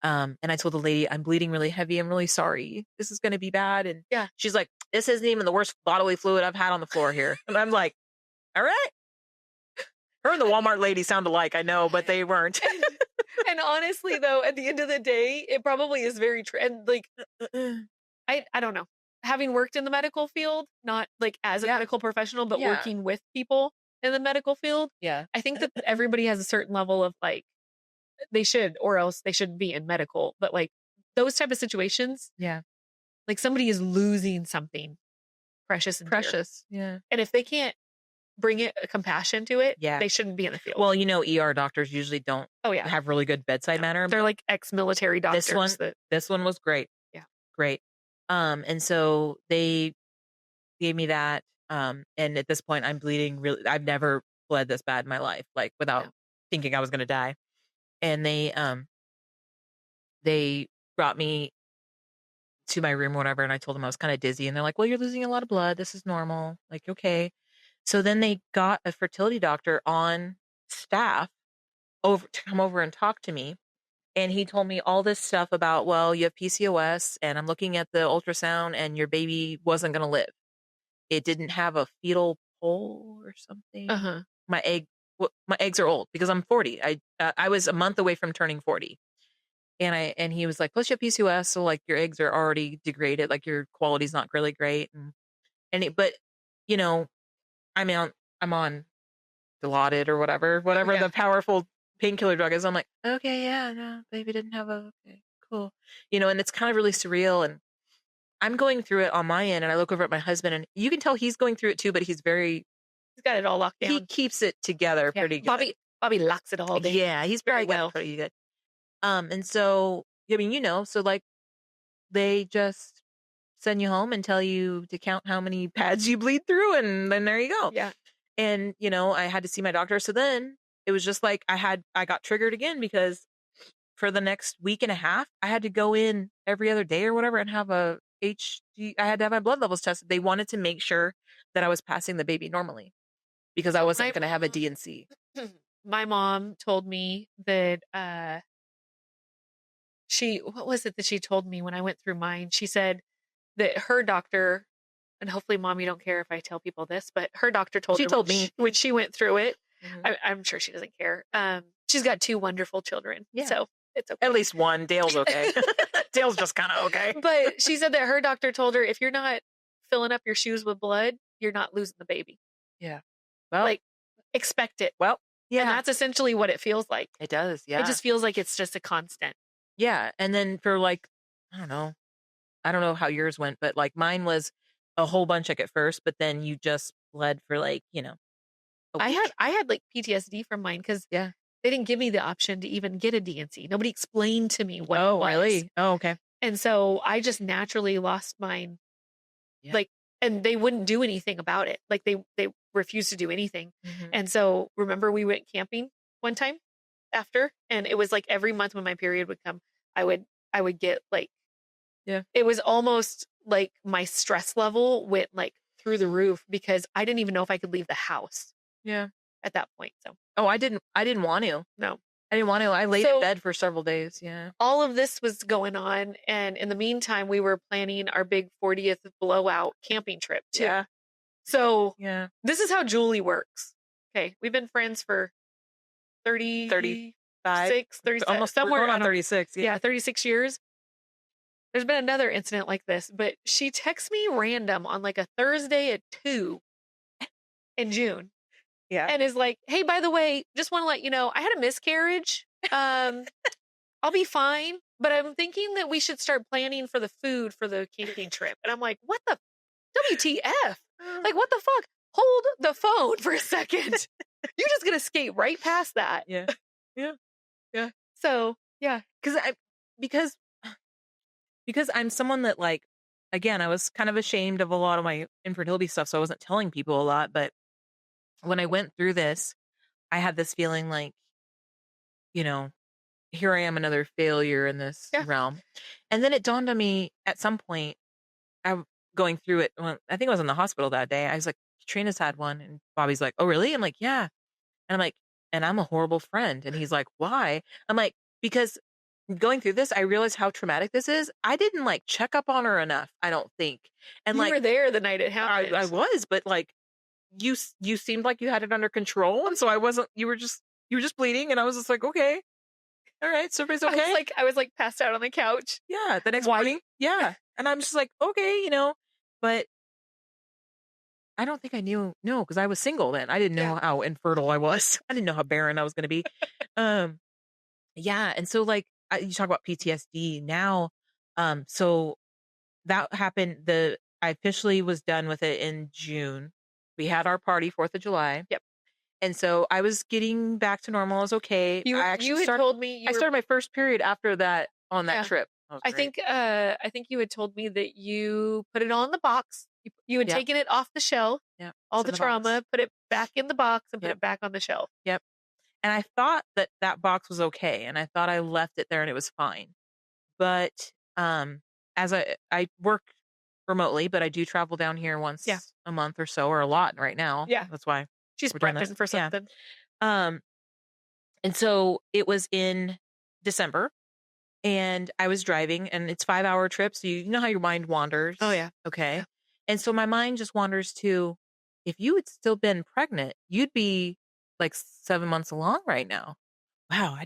And I told the lady, I'm bleeding really heavy. I'm really sorry. This is going to be bad. And she's like, this isn't even the worst bodily fluid I've had on the floor here. And I'm like, all right. Her and the Walmart lady sound alike, I know, but they weren't. And honestly, though, at the end of the day, it probably is very true. And like, I don't know. Having worked in the medical field, not like as a medical professional, but working with people in the medical field, I think that everybody has a certain level of like, they should, or else they shouldn't be in medical. But like those type of situations, like somebody is losing something precious and dear. And if they can't bring it compassion to it, they shouldn't be in the field. Well, ER doctors usually don't have really good bedside manner. They're like ex-military doctors. This one was great. Yeah. Great. And so they gave me that. And at this point I'm bleeding really. I've never bled this bad in my life, like without thinking I was going to die. And they brought me to my room or whatever. And I told them I was kind of dizzy, and they're like, well, you're losing a lot of blood. This is normal. Like, okay. So then they got a fertility doctor on staff to come over and talk to me. And he told me all this stuff about, well, you have PCOS, and I'm looking at the ultrasound, and your baby wasn't going to live. It didn't have a fetal pole or something. My eggs are old because I'm 40. I was a month away from turning 40. And he was like, plus you have PCOS, so like your eggs are already degraded, like your quality's not really great. But I'm on Dilaudid or whatever the powerful painkiller drug is. I'm like, okay, no, baby didn't have okay, cool. And it's kind of really surreal. And I'm going through it on my end, and I look over at my husband, and you can tell he's going through it too, but he's got it all locked down. He keeps it together pretty good. Bobby locks it all down. Yeah, he's very well. Pretty good. And so, so like they just send you home and tell you to count how many pads you bleed through, and then there you go. Yeah. And, I had to see my doctor. So then it was just like I got triggered again, because for the next week and a half, I had to go in every other day or whatever and have I had to have my blood levels tested. They wanted to make sure that I was passing the baby normally, because I wasn't going to have a D&C. My mom told me that, what was it that she told me when I went through mine? She said that her doctor, and hopefully, Mom, you don't care if I tell people this, but her doctor told me when she went through it. I'm sure she doesn't care. She's got 2 wonderful children, so it's okay. At least one. Dale's okay. Dale's just kind of okay. But she said that her doctor told her, if you're not filling up your shoes with blood, you're not losing the baby. Yeah. Well, like, expect it. Well, yeah. And that's essentially what it feels like. It does. Yeah. It just feels like it's just a constant. Yeah. And then for like, I don't know how yours went, but like mine was a whole bunch like at first, but then you just bled for like, I had like PTSD from mine, because they didn't give me the option to even get a D&C. Nobody explained to me what it was. Really? Oh, okay. And so I just naturally lost mine. Yeah. Like, and they wouldn't do anything about it. Like they refused to do anything. And so remember, we went camping one time after, and it was like every month when my period would come, I would get like, it was almost like my stress level went like through the roof, because I didn't even know if I could leave the house. Yeah. At that point. So. Oh, I didn't want to. No. I didn't want to. I laid in bed for several days. Yeah. All of this was going on. And in the meantime, we were planning our big 40th blowout camping trip too. Yeah. So this is how Julie works. Okay. We've been friends for 35, 36, almost somewhere around 36. Yeah. 36 years. There's been another incident like this, but she texts me random on like a Thursday at 2 in June. and is like, hey, by the way, just want to let you know, I had a miscarriage. I'll be fine, but I'm thinking that we should start planning for the food for the camping trip. And I'm like, what the WTF? Like, what the fuck? Hold the phone for a second. You're just going to skate right past that. Yeah. So, yeah. Because I'm someone that, like, again, I was kind of ashamed of a lot of my infertility stuff, so I wasn't telling people a lot. But when I went through this, I had this feeling like, here I am, another failure in this realm. And then it dawned on me at some point, I'm going through it. Well, I think I was in the hospital that day. I was like, Katrina's had one. And Bobby's like, oh, really? I'm like, yeah. And I'm like, and I'm a horrible friend. And he's like, why? I'm like, because going through this, I realized how traumatic this is. I didn't like check up on her enough, I don't think. And you like, were there the night it happened. I was, but like, you seemed like you had it under control. And so I wasn't, you were just bleeding. And I was just like, okay. All right, so everybody's okay. I was like passed out on the couch. Yeah, the next morning. Yeah. And I'm just like, okay, but I don't think I knew, no, because I was single then. I didn't know how infertile I was. I didn't know how barren I was going to be. Yeah. And so like, you talk about PTSD now. So that happened. I officially was done with it in June. We had our party, 4th of July. Yep. And so I was getting back to normal. I was okay. You had told me I started my first period after that on that trip. I think you had told me that you put it all in the box. You had taken it off the shelf. Yeah. All the trauma, put it back in the box and put it back on the shelf. Yep. And I thought that box was okay. And I thought I left it there and it was fine. But as I work remotely, but I do travel down here once a month or so, or a lot right now. Yeah. That's why. She's prepping for something. Yeah. And so it was in December and I was driving and it's 5-hour trips. So you know how your mind wanders. Oh yeah. Okay. Yeah. And so my mind just wanders to, if you had still been pregnant, you'd be like 7 months along right now. Wow.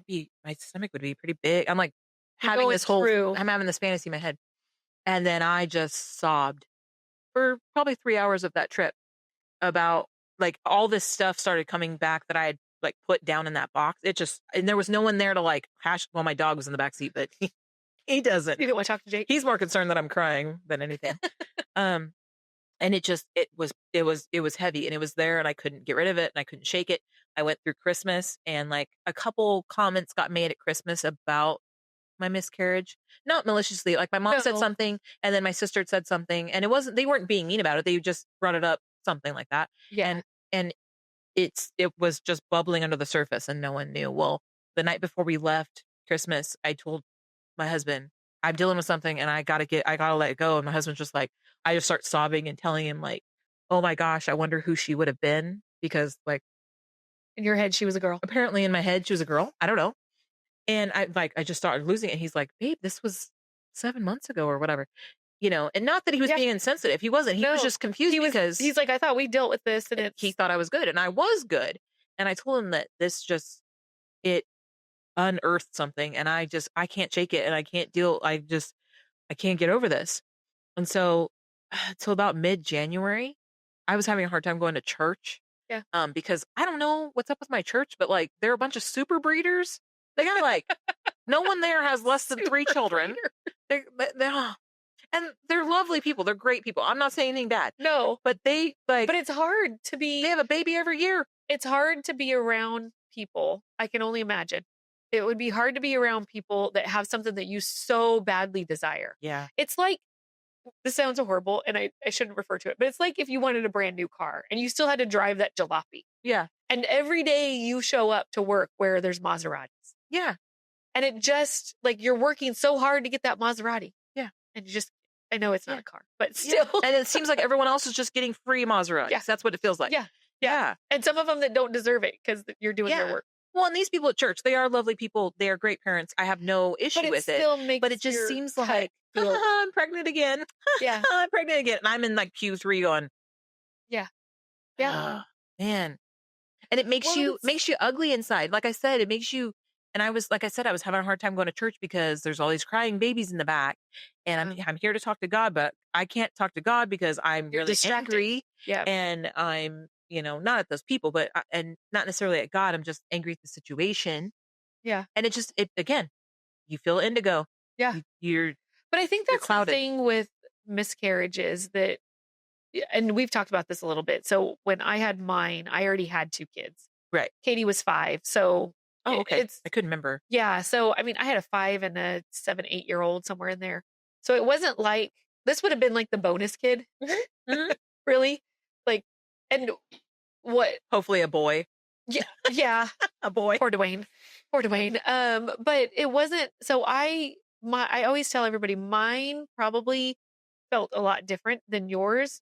My stomach would be pretty big. I'm like having this I'm having this fantasy in my head. And then I just sobbed for probably 3 hours of that trip about like all this stuff started coming back that I had like put down in that box. And there was no one there to like well, my dog was in the back seat, but he doesn't. You didn't want to talk to Jake? He's more concerned that I'm crying than anything. And it was heavy and it was there and I couldn't get rid of it and I couldn't shake it. I went through Christmas and like a couple comments got made at Christmas about my miscarriage, not maliciously. Like my mom said something and then my sister had said something and they weren't being mean about it. They just brought it up, something like that. Yeah. And it was just bubbling under the surface and no one knew. Well, the night before we left Christmas, I told my husband, I'm dealing with something and I gotta let it go. And my husband's just like, I just start sobbing and telling him like, oh my gosh, I wonder who she would have been. Because like in your head, she was a girl. Apparently in my head, she was a girl. I don't know. And I just started losing it. And he's like, babe, this was 7 months ago or whatever. And not that he was being insensitive. He wasn't. He was just confused because he's like, I thought we dealt with this. And he thought I was good. And I was good. And I told him that it unearthed something. And I can't shake it. And I can't I can't get over this. And so till about mid-January, I was having a hard time going to church. Yeah. Because I don't know what's up with my church, but like they're a bunch of super breeders. They got like, no one there has less than 3 children. And they're lovely people. They're great people. I'm not saying anything bad. No. But they like. But it's hard to be. They have a baby every year. It's hard to be around people. I can only imagine. It would be hard to be around people that have something that you so badly desire. Yeah. It's like, this sounds horrible and I shouldn't refer to it, but it's like if you wanted a brand new car and you still had to drive that jalopy. Yeah. And every day you show up to work where there's Maseratis. Yeah. And it just like you're working so hard to get that Maserati. Yeah. And I know it's not a car, but still. Yeah. And it seems like everyone else is just getting free Maseratis. Yeah. That's what it feels like. Yeah. Yeah. And some of them that don't deserve it because you're doing their work. Well, and these people at church, they are lovely people. They are great parents. I have no issue with it. But it just seems like, I'm pregnant again. Yeah. I'm pregnant again. And I'm in like Q3 going. Yeah. Yeah. Man. And it makes you ugly inside. Like I said, it makes you, and I was having a hard time going to church because there's all these crying babies in the back. And I'm here to talk to God, but I can't talk to God because I'm really angry. Yeah. And I'm, not at those people, but, and not necessarily at God. I'm just angry at the situation. Yeah. And again, you feel indigo. Yeah. But I think that's the thing with miscarriages that, and we've talked about this a little bit. So when I had mine, I already had 2 kids. Right. Katie was 5. So okay. I couldn't remember. Yeah. So, I mean, I had a 5 and a 7, 8-year-old somewhere in there. So it wasn't like, this would have been like the bonus kid. Mm-hmm. Really? Like, and what? Hopefully a boy. Yeah. Yeah. A boy. Poor Dwayne. But it wasn't, so I always tell everybody mine probably felt a lot different than yours.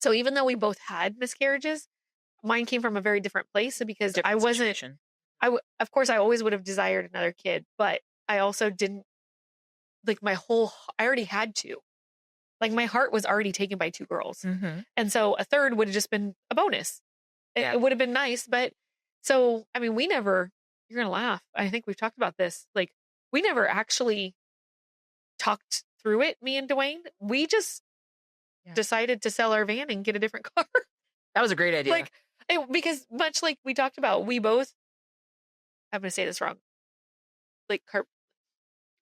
So even though we both had miscarriages, mine came from a very different place because different I wasn't, situation. Of course I always would have desired another kid, but I also didn't, like I already had 2. Like my heart was already taken by 2 girls. Mm-hmm. And so a third would have just been a bonus. It would have been nice. But so, I mean, you're going to laugh. I think we've talked about this. Like we never actually talked through it, me and Dwayne. We just decided to sell our van and get a different car. That was a great idea. Because much like we talked about, we both, I'm going to say this wrong. Like put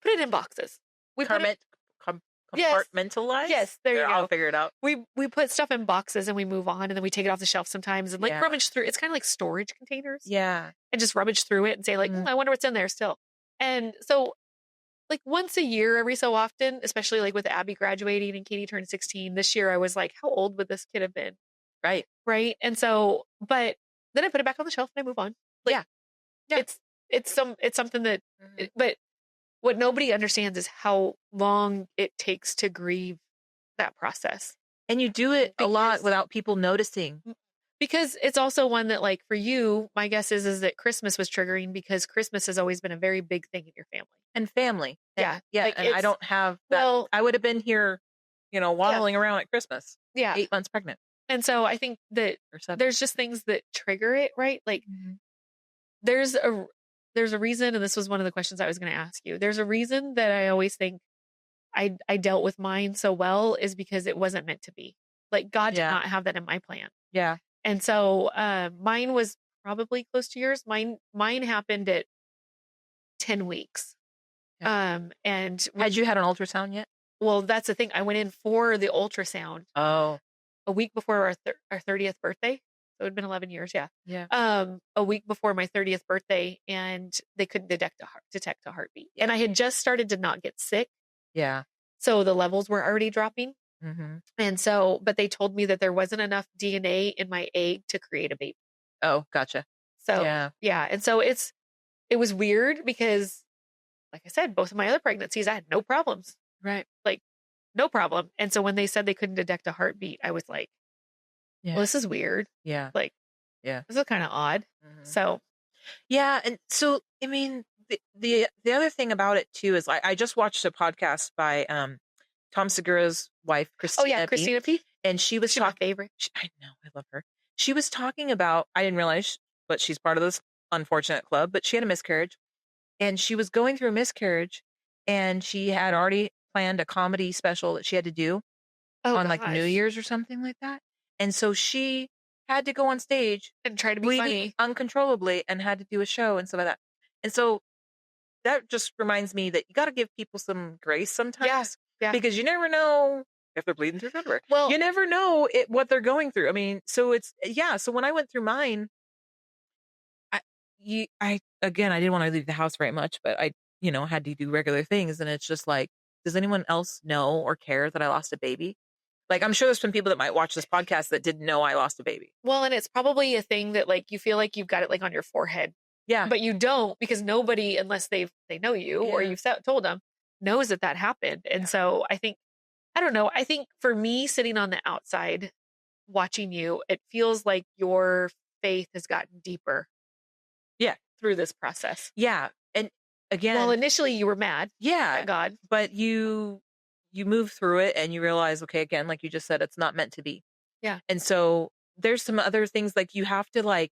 it in boxes. We compartmentalize? Yes, there you go. I'll figure it out. We put stuff in boxes and we move on and then we take it off the shelf sometimes and rummage through. It's kind of like storage containers. Yeah. And just rummage through it and say I wonder what's in there still. And so like once a year, every so often, especially like with Abby graduating and Katie turned 16 this year, I was like, how old would this kid have been? Right. Right. And so, but then I put it back on the shelf and I move on. Like, yeah. It's something that, but what nobody understands is how long it takes to grieve that process. And you do it a lot without people noticing. Because it's also one that, like, for you, my guess is that Christmas was triggering because Christmas has always been a very big thing in your family. And family. Yeah. Yeah. Like and I don't have that. Well, I would have been here, waddling around at Christmas. Yeah. 8 months pregnant. And so I think that there's just things that trigger it, right? Like there's a reason, and this was one of the questions I was going to ask you. There's a reason that I always think I dealt with mine so well is because it wasn't meant to be. Like God did not have that in my plan. Yeah. And so mine was probably close to yours. Mine happened at 10 weeks. Yeah. And had you had an ultrasound yet? Well, that's the thing. I went in for the ultrasound. Oh. A week before our 30th birthday. So it had been 11 years. Yeah. Yeah. A week before my 30th birthday, and they couldn't detect a heartbeat. And I had just started to not get sick. Yeah. So the levels were already dropping. Mm-hmm. And so, but they told me that there wasn't enough DNA in my egg to create a baby. Oh, gotcha. So yeah. And so it was weird because, like I said, both of my other pregnancies, I had no problems. Right. Like no problem. And so when they said they couldn't detect a heartbeat, I was like, well, this is weird. Yeah. Like, this is kind of odd. Mm-hmm. So, yeah. And so, I mean, the other thing about it too is I just watched a podcast by Tom Segura's wife, Christina. Oh yeah, Christina P. And she's my favorite. I know, I love her. She was talking about, I didn't realize, but she's part of this unfortunate club, but she had a miscarriage and she was going through a miscarriage and she had already planned a comedy special that she had to do on like New Year's or something like that. And so she had to go on stage and try to be funny uncontrollably and had to do a show and stuff like that. And so that just reminds me that you got to give people some grace sometimes. Yeah. Because you never know if they're bleeding through February. Well, you never know what they're going through. I mean, so so when I went through mine, I didn't want to leave the house very much, but I, had to do regular things. And it's just like, does anyone else know or care that I lost a baby? Like, I'm sure there's some people that might watch this podcast that didn't know I lost a baby. Well, and it's probably a thing that like, you feel like you've got it like on your forehead. Yeah. But you don't, because nobody, unless they know you or you've told them, knows that happened. And so I think, I don't know. I think for me sitting on the outside watching you, it feels like your faith has gotten deeper. Yeah. Through this process. Yeah. And again, well, initially you were mad. Yeah. At God. But you move through it and you realize, okay, again, like you just said, it's not meant to be. Yeah. And so there's some other things like you have to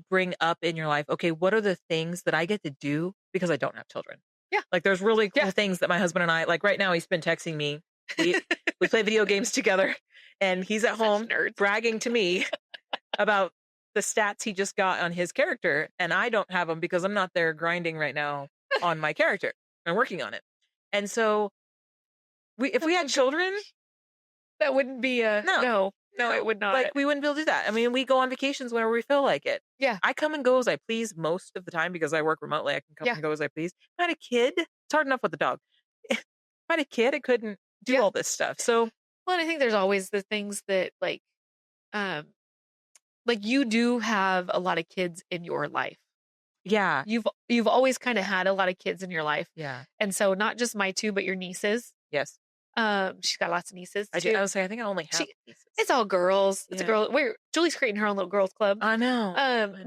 bring up in your life. Okay, what are the things that I get to do because I don't have children? Yeah. Like there's really cool things that my husband and I, like right now he's been texting me. We play video games together and he's at home bragging to me about the stats he just got on his character, and I don't have them because I'm not there grinding right now on my character. I'm working on it. And so if we had children, that wouldn't be a no, it would not. Like, we wouldn't be able to do that. I mean, we go on vacations whenever we feel like it. Yeah. I come and go as I please most of the time because I work remotely. I can come and go as I please. If I had a kid, it's hard enough with a dog. If I had a kid, I couldn't do all this stuff. So, well, and I think there's always the things that like you do have a lot of kids in your life. Yeah. You've always kind of had a lot of kids in your life. Yeah. And so not just my two, but your nieces. Yes. She's got lots of nieces. I do. I was saying, I think I only have nieces. It's all girls. It's a girl. Julie's creating her own little girls club. I know.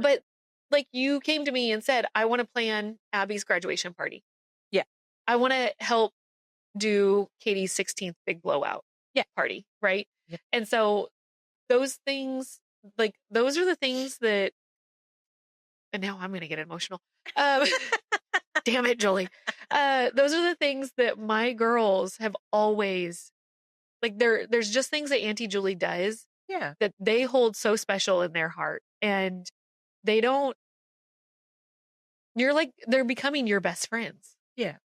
But like you came to me and said, I want to plan Abby's graduation party. Yeah. I want to help do Katie's 16th big blowout party. Right. Yeah. And so those things, like those are the things that, and now I'm going to get emotional. Damn it, Julie. Those are the things that my girls have always, like, there's just things that Auntie Julie does that they hold so special in their heart. And they don't, they're becoming your best friends. Yeah.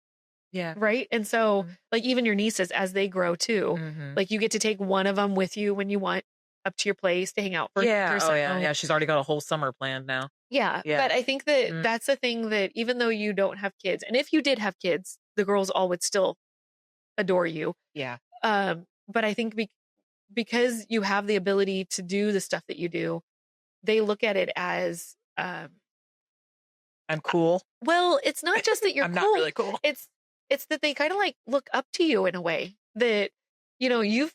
Yeah. Right. And so like even your nieces, as they grow too, like you get to take one of them with you when you want up to your place to hang out for. Yeah. She's already got a whole summer planned now. Yeah. But I think that that's the thing that even though you don't have kids, and if you did have kids, the girls all would still adore you. Yeah. But I think because you have the ability to do the stuff that you do, they look at it as, I'm cool. Well, it's not just that you're I'm not really cool. It's that they kind of like look up to you in a way that, you know, you've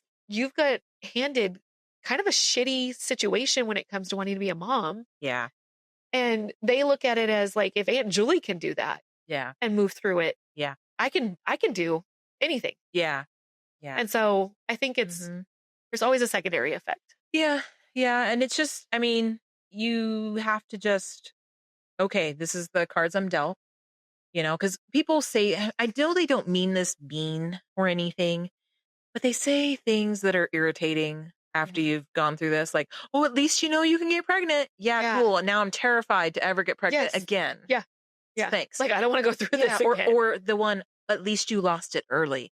got handed kind of a shitty situation when it comes to wanting to be a mom. Yeah. And they look at it as like, if Aunt Julie can do that, and move through it, I can do anything. Yeah. Yeah. And so I think there's always a secondary effect. Yeah. Yeah. And it's just, I mean, you have to just, okay, this is the cards I'm dealt, you know, because people say, I know they don't mean this mean or anything, but they say things that are irritating after you've gone through this, like, oh, at least you know you can get pregnant. Yeah, cool. And now I'm terrified to ever get pregnant again. Yeah. Yeah. Thanks. Like, I don't want to go through this again. Or the one, at least you lost it early.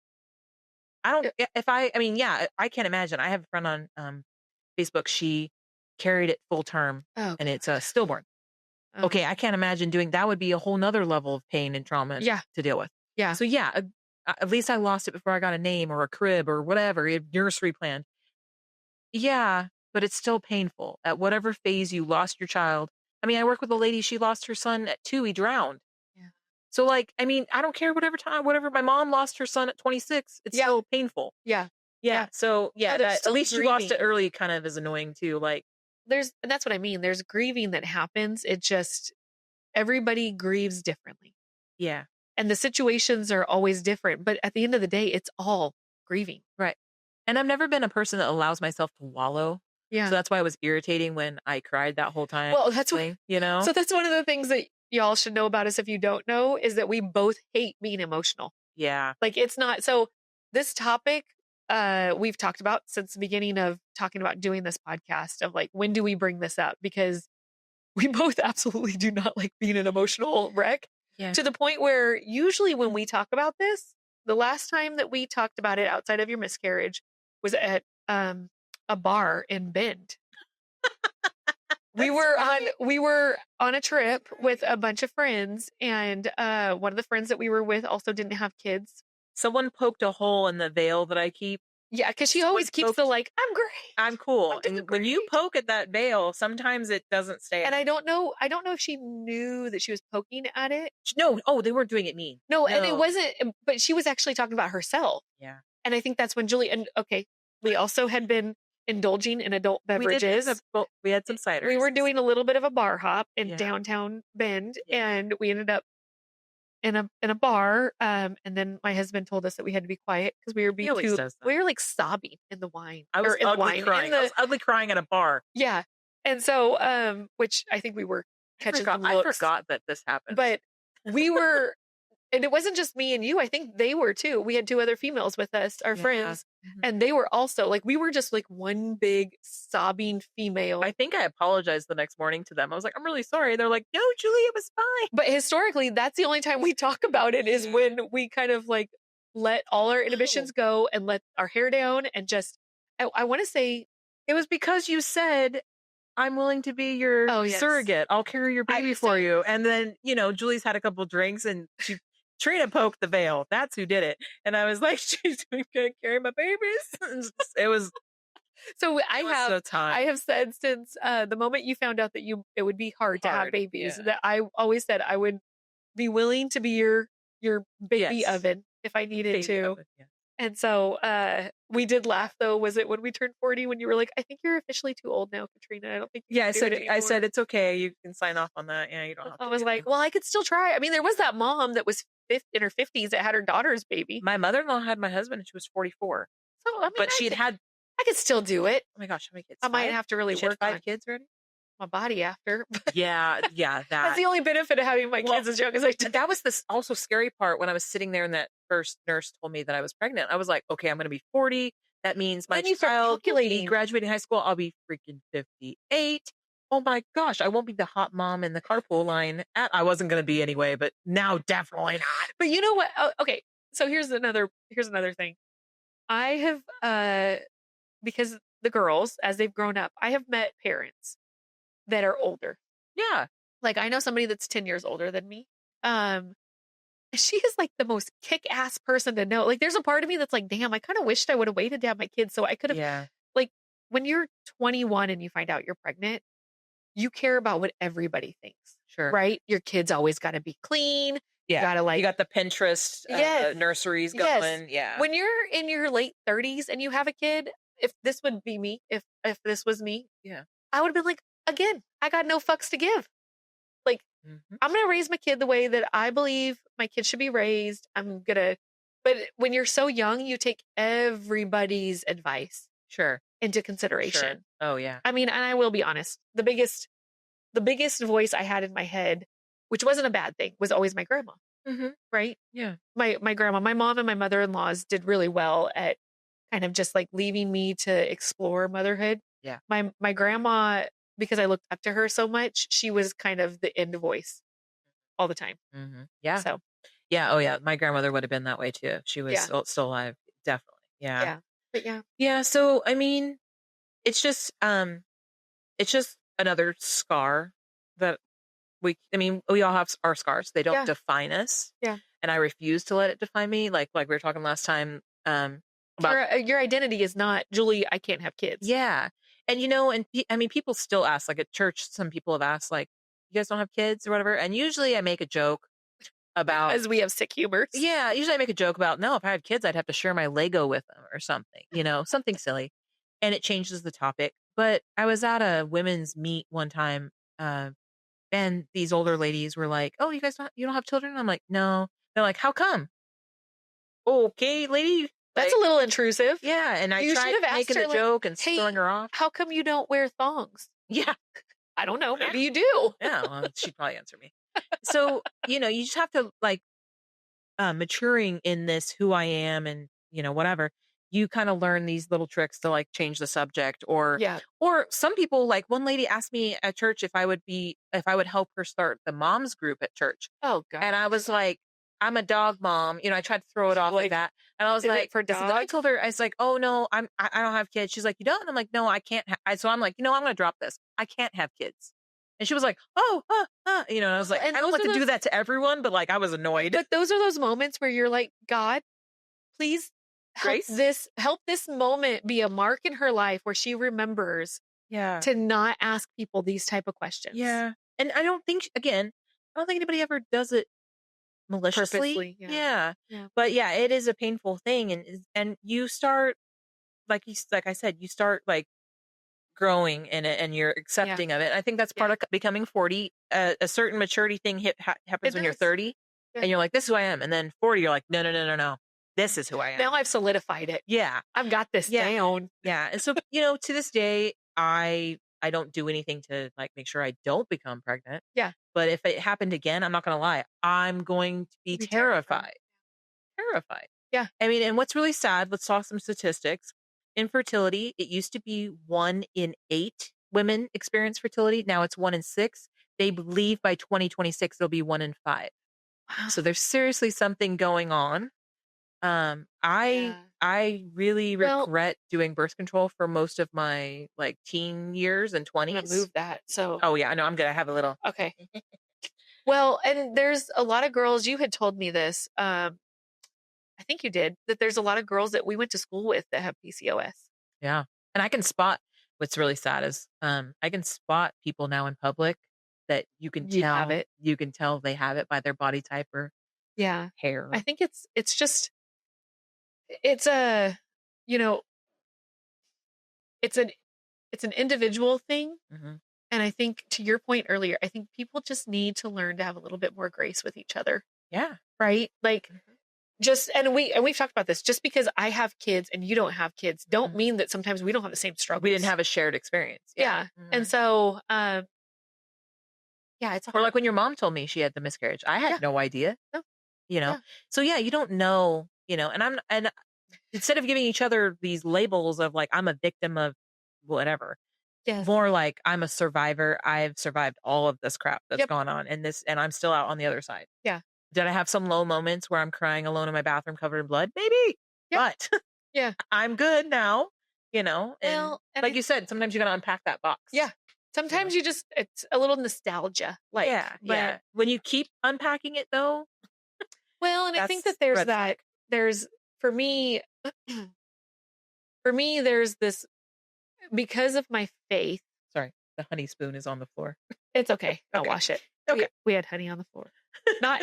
I don't, I can't imagine. I have a friend on Facebook. She carried it full term and it's a stillborn. Oh. Okay. I can't imagine doing that. Would be a whole nother level of pain and trauma to deal with. Yeah. So at least I lost it before I got a name or a crib or whatever, a nursery plan. Yeah, but it's still painful at whatever phase you lost your child. I mean, I work with a lady, she lost her son at 2, he drowned. Yeah. So like, I mean, I don't care whatever my mom lost her son at 26, it's still painful. Yeah. Yeah. So at least grieving. You lost it early kind of is annoying too. Like and that's what I mean. There's grieving that happens. It just, everybody grieves differently. Yeah. And the situations are always different, but at the end of the day, it's all grieving. Right. And I've never been a person that allows myself to wallow. Yeah. So that's why it was irritating when I cried that whole time. Well, that's what, you know? So that's one of the things that y'all should know about us if you don't know, is that we both hate being emotional. Yeah. Like it's not, so this topic, we've talked about since the beginning of talking about doing this podcast of like, when do we bring this up? Because we both absolutely do not like being an emotional wreck to the point where usually when we talk about this, the last time that we talked about it outside of your miscarriage was at a bar in Bend. we were on a trip with a bunch of friends, and one of the friends that we were with also didn't have kids. Someone poked a hole in the veil that I keep. Yeah, because she always keeps the like, I'm great. I'm cool. And when you poke at that veil, sometimes it doesn't stay. And I don't know if she knew that she was poking at it. No, they weren't doing it mean. No, and it wasn't, but she was actually talking about herself. Yeah. And I think that's when Julie, and we also had been indulging in adult beverages. We had some ciders. We were doing a little bit of a bar hop in downtown Bend, and we ended up in a bar. And then my husband told us that we had to be quiet because we were like sobbing in the wine. I was ugly crying. I was ugly crying at a bar. Yeah. And so, which I think we were catching some looks. I forgot that this happened. But we were And it wasn't just me and you. I think they were too. We had 2 other females with us, our friends. And they were also like, we were just like one big sobbing female. I think I apologized the next morning to them. I was like, I'm really sorry. They're like, no, Julie, it was fine. But historically, that's the only time we talk about it is when we kind of like let all our inhibitions go and let our hair down and just, I want to say. It was because you said, I'm willing to be your surrogate. I'll carry your baby for you. And then, Julie's had a couple drinks and Trina poked the veil. That's who did it. And I was like, she's going to carry my babies. It was so I have said since the moment you found out that it would be hard to have babies, that I always said I would be willing to be your baby oven if I needed to. Oven, And so we did laugh though. Was it when we turned 40 when you were like, I think you're officially too old now, Catrina. I don't think you can do it anymore. I said it's okay. You can sign off on that. Yeah, you don't have to. I was like, well, I could still try. I mean, there was that mom that was in her 50s that had her daughter's baby. My mother-in-law had my husband and she was 44. So I mean, but I could still do it. Oh my gosh, how many kids? I might have to really work 5 kids already. My body after. Yeah. That's the only benefit of having my kids as young as I did. That was the also scary part when I was sitting there and that first nurse told me that I was pregnant. I was like, okay, I'm going to be 40. That means my child will be graduating high school. I'll be freaking 58. Oh my gosh, I won't be the hot mom in the carpool line. I wasn't going to be anyway, but now definitely not. But you know what? Okay, so here's another thing. I have, because the girls, as they've grown up, I have met parents that are older. Yeah. Like I know somebody that's 10 years older than me. She is like the most kick-ass person to know. Like there's a part of me that's like, damn, I kind of wished I would have waited to have my kids so I could have, like when you're 21 and you find out you're pregnant, you care about what everybody thinks. Sure. Right? Your kids always got to be clean. Yeah. You got the Pinterest nurseries going. Yeah. When you're in your late 30s and you have a kid, if this would be me, if this was me, I would have been like, again, I got no fucks to give. Like, I'm going to raise my kid the way that I believe my kid should be raised. But when you're so young, you take everybody's advice into consideration. Sure. Oh yeah. I mean, and I will be honest, the biggest voice I had in my head, which wasn't a bad thing, was always my grandma. Right? Yeah. My grandma, my mom and my mother-in-laws did really well at kind of just like leaving me to explore motherhood. Yeah. My grandma, because I looked up to her so much, she was kind of the end voice all the time. Yeah. So. Yeah. Oh yeah. My grandmother would have been that way too. She was still alive. Definitely. Yeah. Yeah. But yeah. Yeah. So, I mean, it's just another scar that we all have our scars. They don't define us. Yeah. And I refuse to let it define me. Like we were talking last time, about your identity is not, Julie, I can't have kids. Yeah. And people still ask, like at church, some people have asked, like, you guys don't have kids or whatever. And usually I make a joke about, as we have sick humors. Yeah. Usually I make a joke about, no, if I had kids, I'd have to share my Lego with them or something, something silly. And it changes the topic. But I was at a women's meet one time, and these older ladies were like, oh, you don't have children? I'm like, no. They're like, how come? Okay, lady. That's a little intrusive. Yeah, and I tried making a joke and throwing her off. How come you don't wear thongs? Yeah. I don't know. Maybe you do. Yeah, well, she'd probably answer me. So, you just have to, like, maturing in this, who I am and, whatever, you kind of learn these little tricks to, like, change the subject. Or some people, like, one lady asked me at church if I would help her start the moms group at church. Oh, God. And I was like, I'm a dog mom. I tried to throw it off like that. And I was like, for dogs? I told her, I was like, oh no, I don't have kids. She's like, you don't? And I'm like, no, I can't. So I'm like, I'm going to drop this. I can't have kids. And she was like, oh, and I was like, I don't like to do that to everyone, but like, I was annoyed. But those are those moments where you're like, God, please help this moment be a mark in her life where she remembers to not ask people these type of questions. Yeah. And I don't think anybody ever does it maliciously. Purposely, yeah. But yeah, it is a painful thing. And you start, like I said, you start like growing in it and you're accepting of it. I think that's part of becoming 40. A certain maturity thing happens when you're 30 and you're like, this is who I am. And then 40, you're like, no. This is who I am. Now I've solidified it. Yeah. I've got this down. Yeah. And so, to this day, I don't do anything to like make sure I don't become pregnant. Yeah. But if it happened again, I'm not going to lie, I'm going to be terrified. Terrified. Yeah. I mean, and what's really sad, let's talk some statistics. Infertility, it used to be 1 in 8 women experience fertility. Now it's 1 in 6. They believe by 2026, it'll be 1 in 5. Wow. So there's seriously something going on. I really regret doing birth control for most of my like teen years and 20s. I'm gonna move that. So. Oh yeah, I know. I'm gonna have a little. Okay. Well, and there's a lot of girls. You had told me this. I think you did, that there's a lot of girls that we went to school with that have PCOS. Yeah, and I can spot. What's really sad is I can spot people now in public that you can tell have it. You can tell they have it by their body type or hair. I think it's just it's a it's an individual thing. Mm-hmm. And I think, to your point earlier, I think people just need to learn to have a little bit more grace with each other. Yeah. Right? Like we've talked about this. Just because I have kids and you don't have kids don't mean that sometimes we don't have the same struggles. We didn't have a shared experience. Yeah. Mm-hmm. And so it's or like when your mom told me she had the miscarriage. I had no idea. No. So you don't know, and instead of giving each other these labels of like I'm a victim of whatever. Yes. More like I'm a survivor. I've survived all of this crap that's gone on and I'm still out on the other side. Yeah. Did I have some low moments where I'm crying alone in my bathroom covered in blood? Maybe. But I'm good now, and like you said, sometimes you got to unpack that box. Yeah. Sometimes it's a little nostalgia. Like, but when you keep unpacking it though. Well, and I think that there's for me, there's this, because of my faith. Sorry, the honey spoon is on the floor. It's okay. I'll wash it. Okay. We had honey on the floor.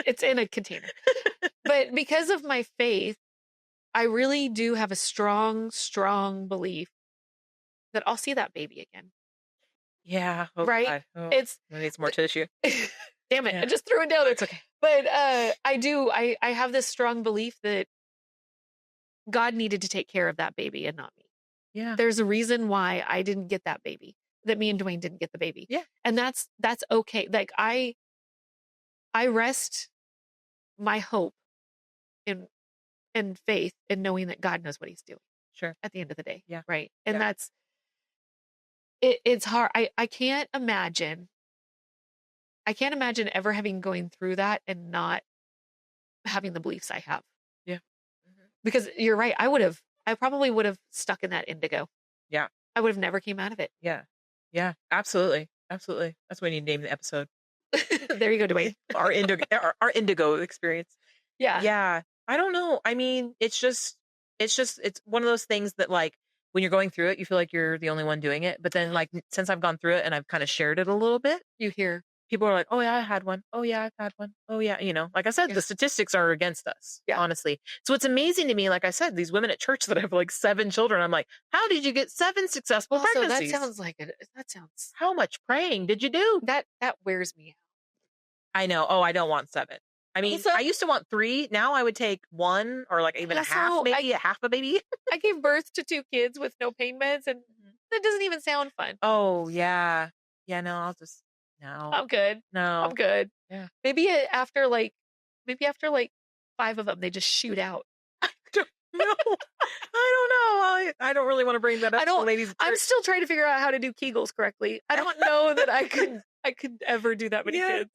It's in a container. But because of my faith, I really do have a strong, strong belief that I'll see that baby again. Yeah. Oh, right? Oh, it needs more tissue. Damn it. I just threw it down. It's okay. But I have this strong belief that God needed to take care of that baby and not me. Yeah. There's a reason why I didn't get that baby, that me and Dwayne didn't get the baby. Yeah. And that's okay. Like I rest my hope in faith in knowing that God knows what he's doing. Sure. At the end of the day. Yeah. Right. And that's it's hard. I can't imagine ever going through that and not having the beliefs I have. Yeah. Mm-hmm. Because you're right. I probably would have stuck in that indigo. Yeah. I would have never came out of it. Yeah. Yeah. Absolutely. Absolutely. That's what you name the episode. There you go, Dwayne. our indigo experience. Yeah. Yeah. I don't know. I mean, it's one of those things that like when you're going through it, you feel like you're the only one doing it. But then like, since I've gone through it and I've kind of shared it a little bit, you hear people are like, oh yeah, I had one. Oh yeah, I've had one. Oh yeah. Like I said, the statistics are against us, honestly. So it's amazing to me, like I said, these women at church that have like 7 children, I'm like, how did you get 7 successful pregnancies? That sounds like it. That sounds. How much praying did you do? That wears me out. I know. Oh, I don't want 7. I mean, I used to want 3. Now I would take 1 or like even a half, maybe a half a baby. I gave birth to 2 kids with no pain meds, and that doesn't even sound fun. Oh yeah. Yeah, no, no. I'm good. No. I'm good. Yeah. Maybe after 5 of them, they just shoot out. I don't know. I don't really want to bring that up to ladies. I'm still trying to figure out how to do Kegels correctly. I don't know that I could ever do that many kids.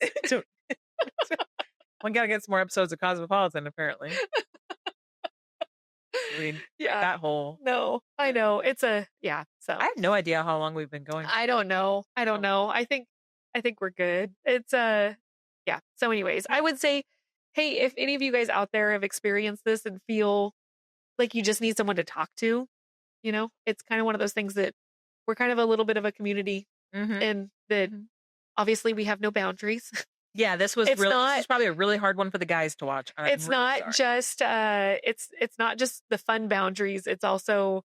One gotta get some more episodes of Cosmopolitan, apparently. I mean, that whole. No, I know. It's so. I have no idea how long we've been going. I don't know. I think we're good. It's So anyways, I would say, hey, if any of you guys out there have experienced this and feel like you just need someone to talk to, it's kind of one of those things that we're kind of a little bit of a community, and that obviously we have no boundaries. Yeah, this was probably a really hard one for the guys to watch. It's not just it's not just the fun boundaries, it's also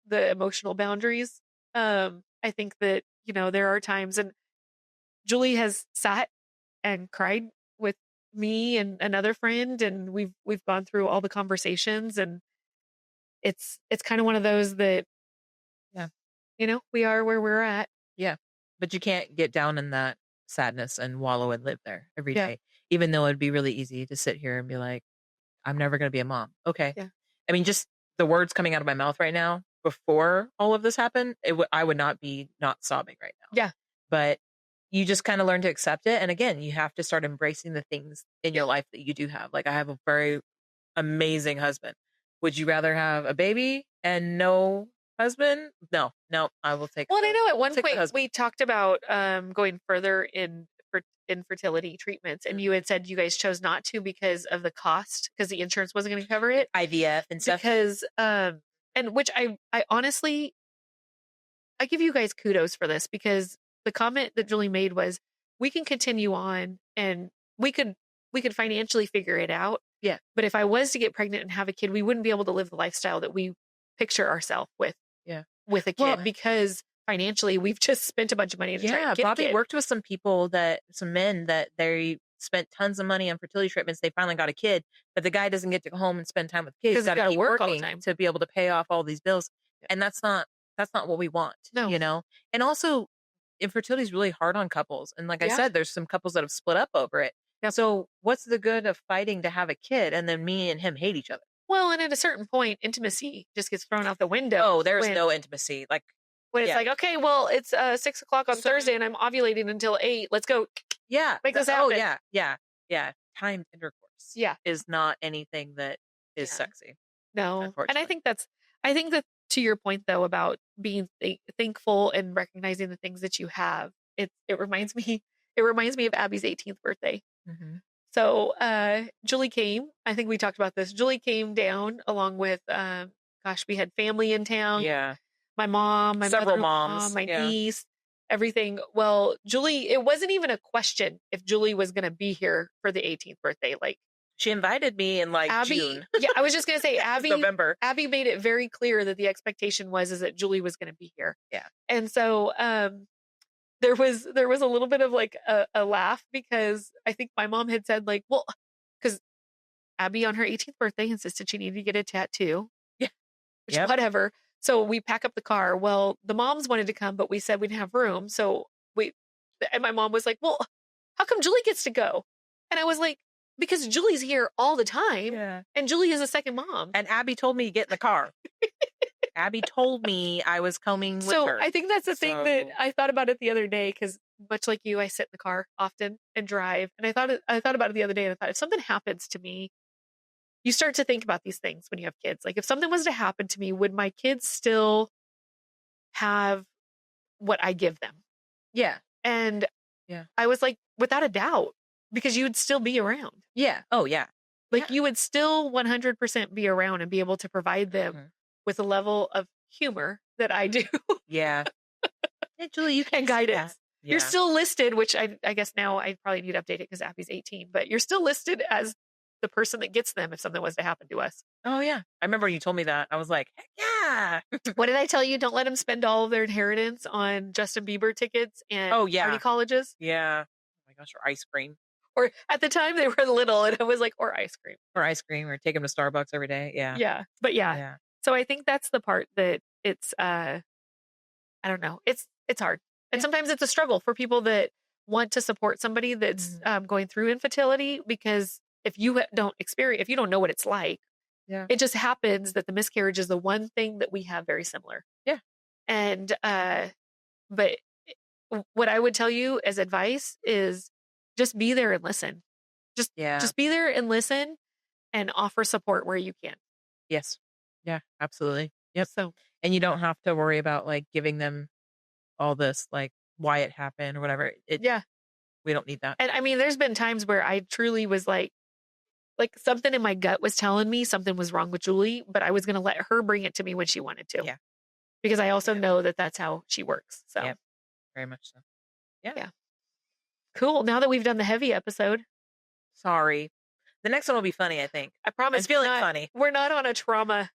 the emotional boundaries. I think that, there are times, and Julie has sat and cried with me and another friend, and we've gone through all the conversations, and it's kind of one of those that we are where we're at. Yeah. But you can't get down in that sadness and wallow and live there every day. Even though it'd be really easy to sit here and be like, I'm never going to be a mom. Okay. Yeah. I mean, just the words coming out of my mouth right now, before all of this happened, I would not be not sobbing right now. Yeah. But you just kind of learn to accept it. And again, you have to start embracing the things in your life that you do have. Like, I have a very amazing husband. Would you rather have a baby and no husband? No, I will take. Well, and I know at one point we talked about going further in infertility treatments, and you had said you guys chose not to because of the cost, because the insurance wasn't going to cover it, IVF and stuff. Because and which I honestly, I give you guys kudos for this, because the comment that Julie made was, we can continue on and we could financially figure it out. Yeah. But if I was to get pregnant and have a kid, we wouldn't be able to live the lifestyle that we picture ourselves with. Yeah. With a kid, because financially we've just spent a bunch of money to try to get Bobby worked with some men that they spent tons of money on fertility treatments. They finally got a kid, but the guy doesn't get to go home and spend time with kids. He's got to keep work all the time to be able to pay off all these bills. Yeah. And that's not what we want. No. You know? And also, infertility is really hard on couples. And like I said, there's some couples that have split up over it. Yeah. So what's the good of fighting to have a kid and then me and him hate each other? Well, and at a certain point, intimacy just gets thrown out the window. Oh, there's no intimacy. Like, when it's like, okay, well, it's 6 o'clock on Thursday and I'm ovulating until 8. Let's go. Yeah. Make this happen. Oh, yeah. Timed intercourse. Is not anything that is sexy. No. And I think that to your point though, about being thankful and recognizing the things that you have, it reminds me of Abby's 18th birthday. Mm-hmm. So Julie came. I think we talked about this. Julie came down along with, we had family in town. Yeah. My mom, several moms, my niece, everything. Well, Julie, it wasn't even a question if Julie was going to be here for the 18th birthday. Like, she invited me in June. Yeah, I was just going to say, Abby, November. Abby made it very clear that the expectation is that Julie was going to be here. Yeah. And so, there was a little bit of like a laugh, because I think my mom had said because Abby on her 18th birthday insisted she needed to get a tattoo. Yeah. Which whatever. So we pack up the car. Well, the moms wanted to come, but we said we didn't have room. So and my mom was like, well, how come Julie gets to go? And I was like, because Julie's here all the time. Yeah. And Julie is a second mom. And Abby told me to get in the car. Abby told me I was coming with her. So I think that's the thing that I thought about it the other day, because much like you, I sit in the car often and drive. And I thought about it the other day, and I thought, if something happens to me, you start to think about these things when you have kids. Like, if something was to happen to me, would my kids still have what I give them? Yeah. And I was like, without a doubt, because you would still be around. Yeah. Oh, yeah. Like, you would still 100% be around and be able to provide them with a level of humor that I do. Yeah. Hey, Julie, you can and guidance. Yeah. You're still listed, which I guess now I probably need to update it because Abby's 18, but you're still listed as the person that gets them if something was to happen to us. Oh, yeah. I remember when you told me that. I was like, heck yeah. What did I tell you? Don't let them spend all of their inheritance on Justin Bieber tickets and party colleges. Yeah. Oh my gosh, or ice cream. Or at the time they were little, and I was like, or ice cream. Or ice cream, or take them to Starbucks every day. Yeah. Yeah. But yeah. So I think that's the part that it's, I don't know. It's hard. And sometimes it's a struggle for people that want to support somebody that's going through infertility, because if you don't know what it's like, it just happens that the miscarriage is the one thing that we have very similar. Yeah. And, but what I would tell you as advice is just be there and listen. Just be there and listen and offer support where you can. Yes. Yeah, absolutely. Yep. So, and you don't have to worry about giving them all this, why it happened or whatever. We don't need that. And I mean, there's been times where I truly was like something in my gut was telling me something was wrong with Julie, but I was going to let her bring it to me when she wanted to. Yeah. Because I also know that that's how she works. So, very much so. Yeah. Cool. Now that we've done the heavy episode. Sorry. The next one will be funny, I think. I promise. I'm feeling funny. We're not on a trauma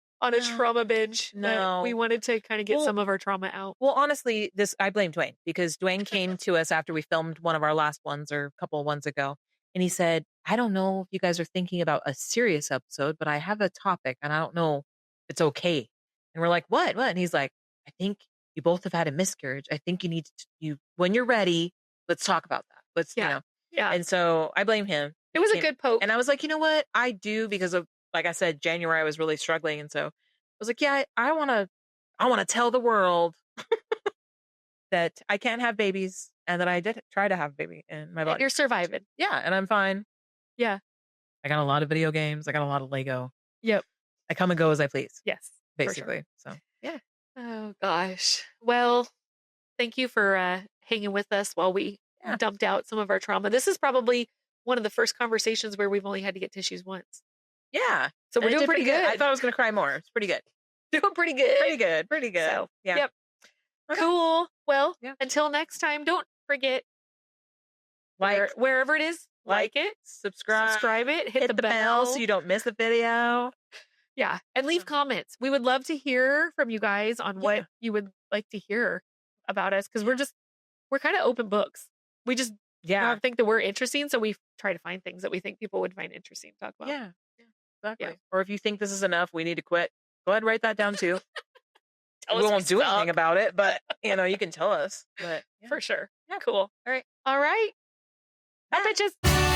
binge. No. We wanted to kind of get some of our trauma out. Well, honestly, I blame Dwayne, because Dwayne came to us after we filmed one of our last ones or a couple of ones ago. And he said, I don't know if you guys are thinking about a serious episode, but I have a topic and I don't know if it's okay. And we're like, what? And he's like, I think you both have had a miscarriage. I think you need to, when you're ready, let's talk about that. Let's, Yeah. And so I blame him. It was a good poke. And I was like, you know what? I do, because of, like I said, January, I was really struggling. And so I was like, yeah, I want to tell the world that I can't have babies and that I did try to have a baby in my body. You're surviving. Yeah. And I'm fine. Yeah. I got a lot of video games. I got a lot of Lego. Yep. I come and go as I please. Yes. Basically. Sure. So, yeah. Oh, gosh. Well, thank you for hanging with us while we dumped out some of our trauma. This is probably one of the first conversations where we've only had to get tissues once. Yeah. So we're doing pretty good. I thought I was going to cry more. It's pretty good. Doing pretty good. Pretty good. So, yeah. Yep. Okay. Cool. Well, until next time, don't forget, wherever it is, like it, subscribe it, hit the bell so you don't miss a video. Yeah. And leave comments. We would love to hear from you guys on what you would like to hear about us, because we're kind of open books. We just don't think that we're interesting, so we try to find things that we think people would find interesting to talk about. Yeah. Exactly. Yeah. Or if you think this is enough, we need to quit, go ahead and write that down too. We won't do anything about it, but you can tell us. But for sure. Yeah, cool. All right. Bye, bitches.